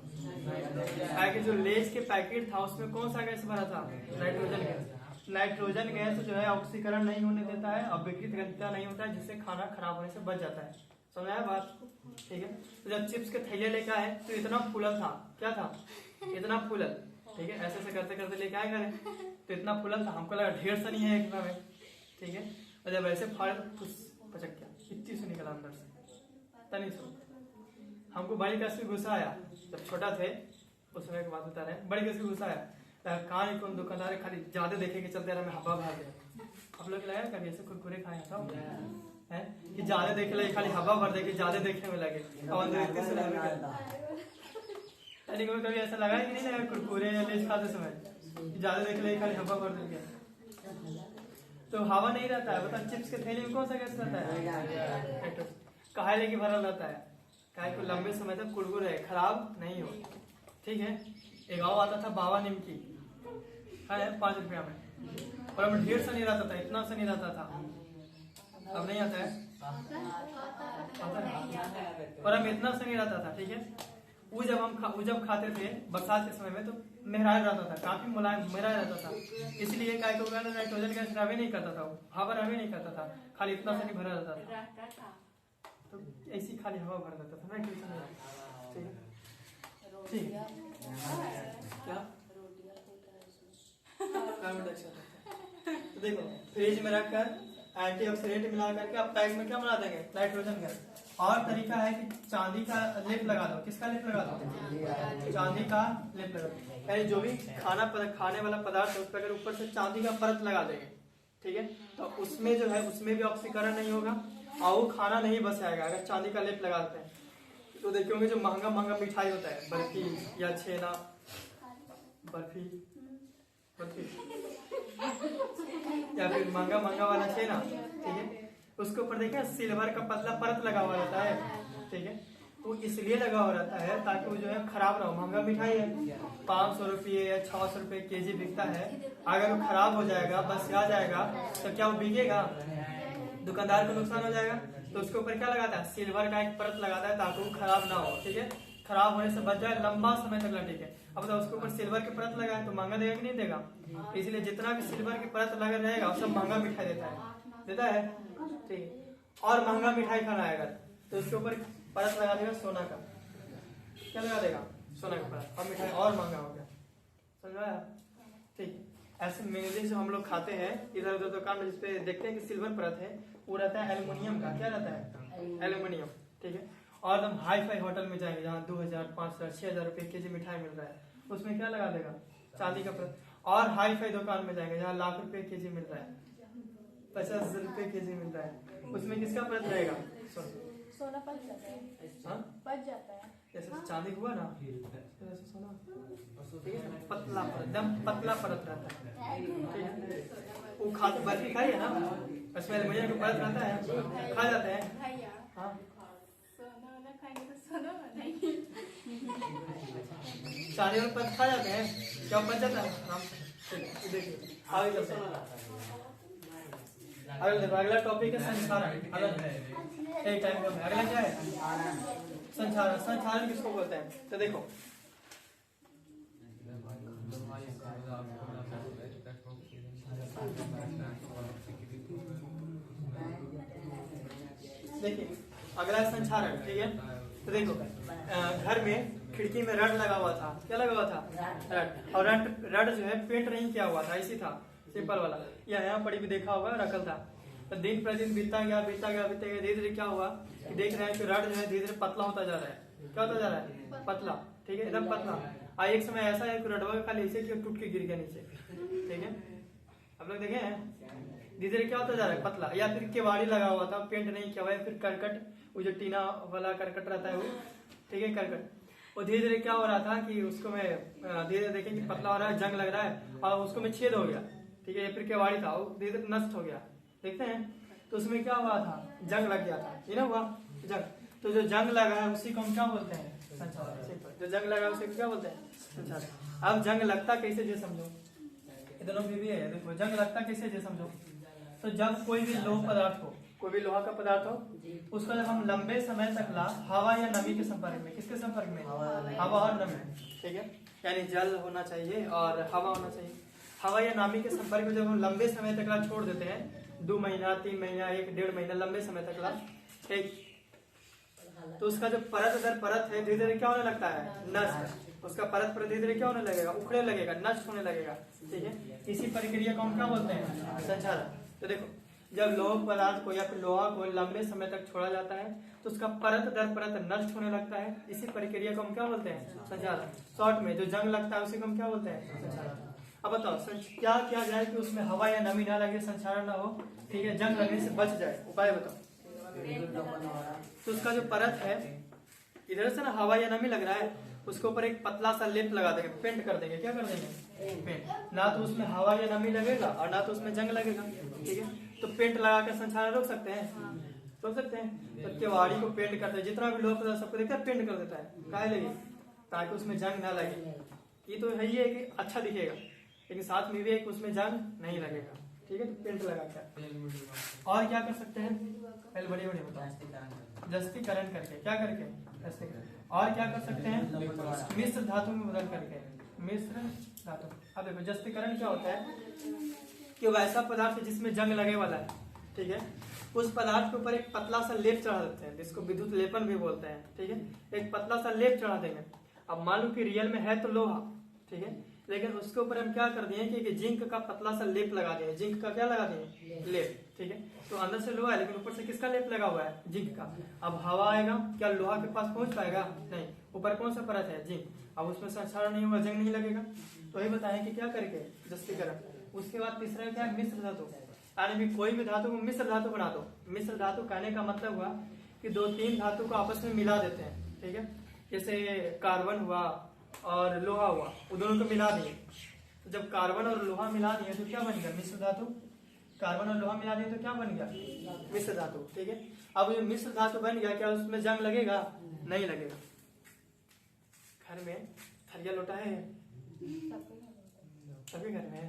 कि जो लेज के पैकेट था उसमें कौन सा गैस भरा था? Nitrogen gas. नाइट्रोजन गैस जो है ऑक्सीकरण नहीं होने देता है और विकृत गतिता नहीं होता है, जिससे खाना खराब होने से बच जाता है। समझ आया बात? ठीक है। तो जब चिप्स के थैले लेके आए तो इतना फूलल था, क्या था? इतना फूलल, ठीक है। ऐसे ऐसे करते करते लेके आए घरे तो इतना फूलल था, हमको लगा ढेर सा नहीं है एक में, ठीक है। और जब ऐसे फाड़ तो पचक गया, इतनी से निकला अंदर से, तनी सो। हमको बड़ी कैसे गुस्सा आया, जब छोटा थे उस समय की बात बता रहे हैं, बड़ी कैसे गुस्सा आया। कहाँ कौन दुकानदार खाली ज्यादा देखे के चलते रहा, मैं हवा भर गया। आप लोग लगा कभी ऐसे कुरकुरे खाए सब है कि ज्यादा देखे लगे, खाली हवा भर दे के ज्यादा देखने में लगे और अंदर इतने से लगे। कभी ऐसा लगा कि नहीं लगा कुरकुरे या लेज खाते समय ज्यादा देख ले खाली हवा भर देंगे? तो हवा नहीं रहता है, बता चिप्स के थैले में कौन सा गैस रहता है? काहे लेके भरा रहता है, काहे को लंबे समय तक कुरकुरे खराब नहीं हो, ठीक है। एक गाँव आता था बाबा निमकी, है 5 रुपया में, और अब ढेर सा नहीं रहता था, इतना सा नहीं रहता था। अब नहीं आता है, और अब इतना सा नहीं रहता था, ठीक है। वो जब खाते थे बरसात के समय में तो मेहराज रहता था, काफी मुलायम मेहराज रहता था। इसलिए काय को नाइट्रोजन गैस रवे नहीं करता था, हवा रवे नहीं करता था, खाली इतना सा नहीं भरा रहता था, तो ऐसी खाली हवा भर देता था ना, ठीक है। क्या तो देखो फ्रिज में रखकर एंटीऑक्सीडेंट मिला करके आप पैक में क्या बना देंगे? Nitrogen gas. और तरीका है कि चांदी का लेप लगा दो। किसका लेप लगा दो? चांदी का लेप लगा दो। यानी जो भी खाने वाला पदार्थ है उस पर अगर ऊपर से चांदी का परत लगा देंगे, ठीक है, तो उसमें जो है उसमें भी ऑक्सीकरण नहीं होगा और वो खाना नहीं बस आएगा अगर चांदी का लेप लगाते हैं। तो देखोगे जो महंगा महंगा मिठाई होता है, बर्फी या छेना, बर्फी या फिर महंगा वाला छेना, ठीक है, उसके ऊपर देखिए सिल्वर का पतला परत लगा हुआ रहता है, ठीक है। तो इसलिए लगा हुआ रहता है ताकि वो जो है खराब ना हो। महंगा मिठाई है, 500 रुपये या 600 रुपये केजी बिकता है, अगर वो खराब हो जाएगा, बस आ जाएगा, तो क्या वो बिकेगा? दुकानदार को नुकसान हो जाएगा। तो उसके ऊपर क्या लगाता है? सिल्वर का एक परत लगाता है ताकि वो खराब ना हो, ठीक है, खराब होने से बच जाए, लंबा समय तक लटेके। अब तो उसके ऊपर सिल्वर की परत लगाए तो महंगा देगा कि नहीं देगा? इसलिए जितना भी सिल्वर की परत लगा रहेगा वो सब महंगा मिठाई देता है, ठीक है। और महंगा मिठाई खाना है अगर तो उसके ऊपर परत लगा देगा सोना का, क्या लगा देगा? सोना का परत, और मिठाई और महंगा हो गया। समझा? ठीक। ऐसे मेनली जो हम लोग खाते हैं इधर उधर दुकान में जिसपे देखते हैं कि सिल्वर परत है, वो रहता है एल्युमिनियम का। क्या रहता है? एल्युमिनियम, ठीक है। और एकदम हाई फाई होटल में जाएंगे जहाँ 2000, 5000, 6000 रुपये केजी मिठाई मिल रहा है, उसमें क्या लगा देगा? चांदी का परत। और हाई फाई दुकान में जाएंगे जहाँ लाख रुपए केजी मिल रहा है, 50,000 रुपये केजी मिल रहा है, उसमें किसका परत रहेगा? सोना पच जाता है। हाँ, पच जाता है। जैसे चांदी हुआ ना, जैसे सोना, ठीक है, पतला परत, एकदम पतला परत रहता है, ठीक है। वो खाते बर्फी खाई है ना, उसमें एल्युमिनियम का परत रहता है, खा जाते हैं। हाँ, चांदी में परत खा जाते हैं, क्या बच जाता है? हम देखिए आगे चलते हैं। अगला टॉपिक है संचारण। एक टाइम का अगला क्या है? संचारण। संचारण किसको बोलते हैं? तो देखो देखिए अगला संचारण, ठीक है। तो देखो घर में खिड़की में रड लगा हुआ था। क्या लगा हुआ था? रड। और रड जो है पेंट नहीं किया हुआ था, ऐसी था सिंपल वाला, या यहाँ पर भी देखा होगा रखल था। तो दिन प्रतिदिन बीतता गया धीरे धीरे क्या हुआ कि देख रहे हैं कि रड जो है धीरे धीरे पतला होता जा रहा है। क्या होता जा रहा है? पतला, ठीक है, एकदम पतला। एक समय ऐसा है कि रडवा खाली ऐसे कि टूट के गिर गया नीचे, ठीक है। आप लोग देखे हैं धीरे धीरे क्या होता जा रहा है? पतला। या फिर केवाड़ी लगा हुआ था, पेंट नहीं किया हुआ है, फिर करकट, वो जो टीना वाला करकट रहता है वो, ठीक है, करकट, वो धीरे धीरे क्या हो रहा था कि उसको मैं धीरे धीरे देखें कि पतला हो रहा है, जंग लग रहा है, और उसको में छेद हो गया, ठीक है। फिर केवाड़ी था वो धीरे धीरे नष्ट हो गया, देखते हैं। तो उसमें क्या हुआ था? जंग लग गया था, ये ना हुआ जंग। तो जो जंग लगा है उसी को हम क्या बोलते हैं? संचालन। सिंपल। जो जंग लगा है उसे क्या बोलते हैं? संचालन। अब जंग लगता कैसे ये समझो, ये दोनों भी है। देखो जंग लगता कैसे ये समझो। तो जब कोई भी लोह पदार्थ हो, कोई भी लोहा का पदार्थ हो, उसको जब हम लंबे समय तक ला हवा या नमी के संपर्क में, किसके संपर्क में? हवा और नमी, ठीक है। यानी जल होना चाहिए और हवा होना चाहिए। हवा या नमी के संपर्क में जब हम लंबे समय तक ला छोड़ देते हैं, 2 महीना 3 महीना 1-1.5 महीना लंबे समय तक ला, ठीक, तो उसका जो परत दर परत है धीरे धीरे क्या होने लगता है? नष्ट। उसका परत पर धीरे धीरे क्या होने लगेगा? उखड़ने लगेगा, नष्ट होने लगेगा, ठीक है। इसी प्रक्रिया को हम क्या बोलते हैं? संचालन। तो देखो जब लोह पदार्थ को या फिर लोहा को लंबे समय तक छोड़ा जाता है तो उसका परत दर परत नष्ट होने लगता है। इसी प्रक्रिया को हम क्या बोलते हैं? संचालन। शॉर्ट में जो जंग लगता है उसी को हम क्या बोलते हैं? संचालन। अब बताओ क्या किया जाए कि उसमें हवा या नमी ना लगे, संचालन ना हो, ठीक है, जंग लगने से बच जाए? उपाय बताओ। तो उसका जो परत है, इधर से ना हवा या नमी लग रहा है, उसके ऊपर एक पतला सा लेप लगा देंगे, पेंट कर देंगे। क्या कर देंगे? पेंट। ना तो उसमें हवा या नमी लगेगा और ना तो उसमें जंग लगेगा, ठीक है। तो पेंट लगा कर संचालन रोक सकते हैं? रोक सकते हैं। तो केवाड़ी को पेंट करते हैं, जितना भी लोग सबको देखते हैं पेंट कर देता है, काहे लगे? ताकि उसमें जंग ना लगे। ये तो है ही है कि अच्छा दिखेगा, लेकिन साथ में भी है कि उसमें जंग नहीं लगेगा, ठीक है। तो पेंट लगा कर। और क्या कर सकते हैं? पहले बड़े बड़े बताओ। जस्तीकरण करके, क्या करके? जस्तीकरण। और क्या कर सकते हैं? मिश्र धातु में बदल करके, मिश्र धातु। अब देखो जस्तीकरण क्या होता है कि वैसा पदार्थ जिसमें जंग लगे वाला है, ठीक है, उस पदार्थ के ऊपर एक पतला सा लेप चढ़ा देते हैं, जिसको विद्युत लेपन भी बोलते हैं, ठीक है। एक पतला सा लेप चढ़ा देंगे। अब मान लो कि रियल में है तो लोहा, ठीक है, लेकिन उसके ऊपर हम क्या कर दिए कि जिंक का पतला सा लेप लगा दिए। जिंक का क्या लगा दिए? लेप, ठीक है। तो अंदर से लोहा है लेकिन ऊपर से किसका लेप लगा हुआ है? जिंक का। अब हवा आएगा, क्या लोहा के पास पहुंच पाएगा? नहीं। ऊपर कौन सा परत है? जिंक। अब उसमें संचालन नहीं होगा, जंग नहीं लगेगा। तो ये बताएं कि क्या करके? जस्तीकरण। उसके बाद तीसरा क्या है? मिश्र धातु। यानी भी कोई भी धातु को मिश्र धातु बना दो। मिश्र धातु कहने का मतलब हुआ कि 2-3 धातु को आपस में मिला देते हैं, ठीक है। जैसे कार्बन हुआ और लोहा हुआ, वो दोनों को मिला दिए। तो जब कार्बन और लोहा मिला दिए तो क्या बन गया? मिश्र धातु। कार्बन और लोहा मिला दिए तो क्या बन गया? मिश्र धातु, ठीक है। अब ये मिश्र धातु बन गया, क्या उसमें जंग लगेगा? नहीं लगेगा। घर में थरिया लोटा है? सभी घर में है,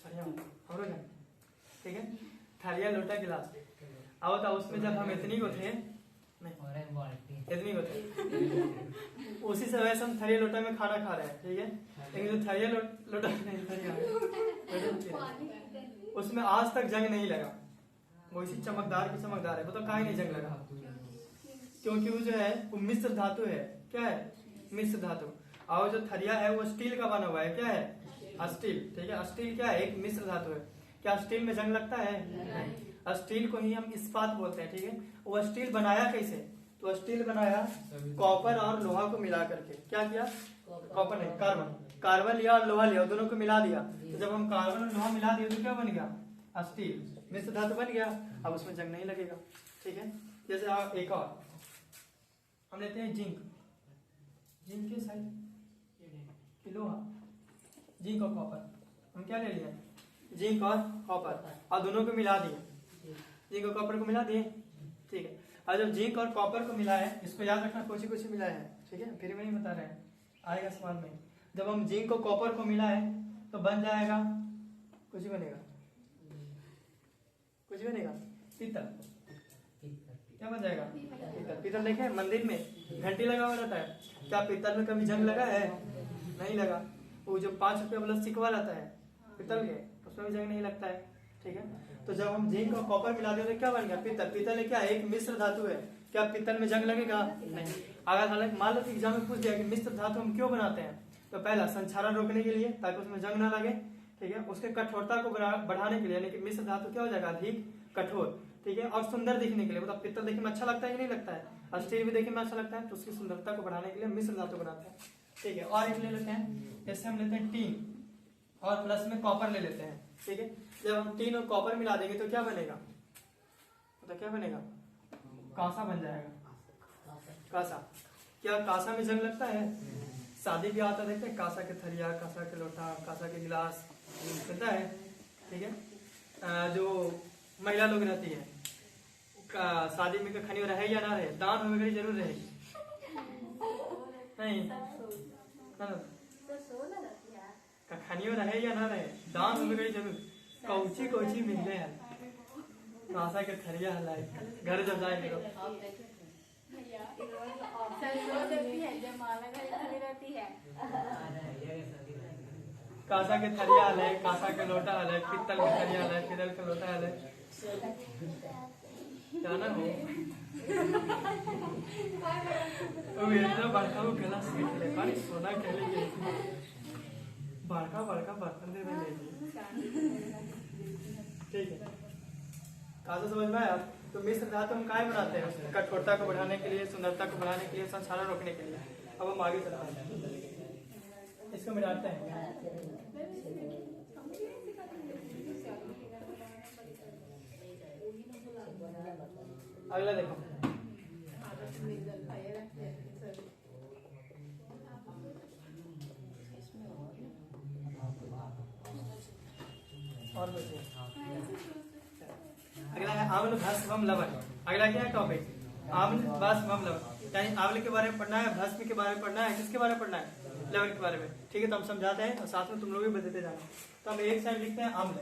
हमारे घर, ठीक है। थरिया लोटा गिलास। अब बताओ उसमें जब हम इतनी को थे, इतनी को थे, उसी समय से हम थरिया लोटा में खाना खा रहे हैं, ठीक है। लेकिन जो थरिया लोटा नहीं, उसमें आज तक जंग नहीं लगा। वो इसी चमकदार की चमकदार है, बताओ काहे नहीं जंग लगा? क्योंकि वो जो है वो मिश्र धातु है। क्या है? मिश्र धातु। और जो थरिया है वो स्टील का बना हुआ है। क्या है? स्टील, ठीक है। स्टील क्या है? एक मिश्र धातु है। क्या स्टील में जंग लगता है? नहीं। स्टील को ही हम इस्पात बोलते हैं, ठीक है। वो स्टील बनाया कैसे? तो स्टील बनाया कॉपर और लोहा को मिला करके। क्या किया? कॉपर नहीं, कार्बन लिया और लोहा लिया, दोनों को मिला दिया। तो जब हम कार्बन और लोहा मिला दिए तो क्या बन गया? स्टील, मिश्र धातु बन गया। अब उसमें जंग नहीं लगेगा, ठीक है। जैसे आप एक और हम लेते हैं जिंक। जिंक के साइड लोहा, जिंक और कॉपर। हम क्या ले लिए? जिंक और कॉपर, और दोनों को मिला दिए। जिंक और कॉपर को मिला दिए, ठीक है। और जब जिंक और कॉपर को मिला है, इसको याद रखना कुछ मिला है, ठीक है। फिर मैं नहीं बता रहे हैं, आएगा सवाल में। जब हम जिंक और कॉपर को मिला है तो बन जाएगा, कुछ बनेगा, कुछ बनेगा, पीतल। क्या बन जाएगा? पीतल। पीतल देखे मंदिर में घंटी लगा हुआ रहता है, क्या पीतल में कभी जंग लगा है? नहीं लगा। वो जो 5 रुपया वाला सिक्का रहता है पीतल के, उसमें भी जंग नहीं लगता है, ठीक है। तो जब हम जिंक और कॉपर मिला देते तो क्या बन गया? पीतल। पीतल क्या है? एक मिश्र धातु है। क्या पीतल में जंग लगेगा? नहीं। अगर हालांकि मान लो एग्जाम में पूछ दिया कि मिश्र धातु हम क्यों बनाते हैं, तो पहला संक्षारण रोकने के लिए, ताकि उसमें जंग ना लगे, ठीक है। उसके कठोरता को बढ़ाने के लिए, यानी कि मिश्र धातु क्या हो जाएगा? अधिक कठोर, ठीक है। और सुंदर दिखने के लिए, मतलब पीतल देखने में अच्छा लगता है कि नहीं लगता है, और स्टील भी देखने में अच्छा लगता है, तो उसकी सुंदरता को बढ़ाने के लिए मिश्र धातु बनाते हैं, ठीक है। और एक ले लेते हैं, जैसे हम लेते हैं टीन और प्लस में कॉपर ले लेते हैं, ठीक है। जब हम टीन और कॉपर मिला देंगे तो क्या बनेगा? तो क्या बनेगा? कांसा बन जाएगा। कांसा। क्या कांसा में जंग लगता है? शादी भी आता देखते हैं, कांसा के थरिया, कांसा के लोटा, कांसा के गिलास मिलता है, ठीक है। जो महिला लोग रहती है शादी में खनियो रहे या ना रहे, दान होवे घड़ी जरूर रहे नहीं ना, खनियो रहे या ना रहे, दान होवे घड़ी जरूर। कौची कौची मिलने हैं कासा के थरिया हलाए घर जब जाएंगे तो कासा के थरिया हलाए, कासा के लोटा हलाए, पित्तल के थरिया हलाए, पितल के लोटा हलाए, जाना हो वो इतना बड़का वो गिलास के पानी सोना के लिए बड़का बड़का बर्तन दे देंगे। ठीक है, कासा समझ में आया? तो मिश्र धातु हम काय बनाते हैं? कठोरता को बढ़ाने के लिए, सुंदरता को बढ़ाने के लिए, संसारण रोकने के लिए। अब हम आगे चलते हैं, इसको मिलाते हैं। अगला देखो, और बताइए। अगला है आम्ल भस्म लवण। अगला क्या है टॉपिक? आम्ल भस्म लवण, यानी आम्ल के बारे में पढ़ना है, भस्म के बारे में पढ़ना है, किसके बारे में पढ़ना है? लवण के बारे में। ठीक है, तो हम समझाते हैं और साथ में तुम लोग भी बताते जाना। तो हम एक साइड लिखते हैं आम्ल,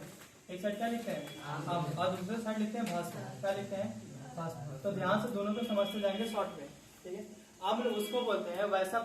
एक साइड क्या लिखते हैं? आम्ल, और दूसरे साइड लिखते हैं भस्म। क्या लिखते हैं? भस्म। तो ध्यान से दोनों को समझते जाएंगे शॉर्ट में। ठीक है, आम्ल उसको बोलते हैं वैसा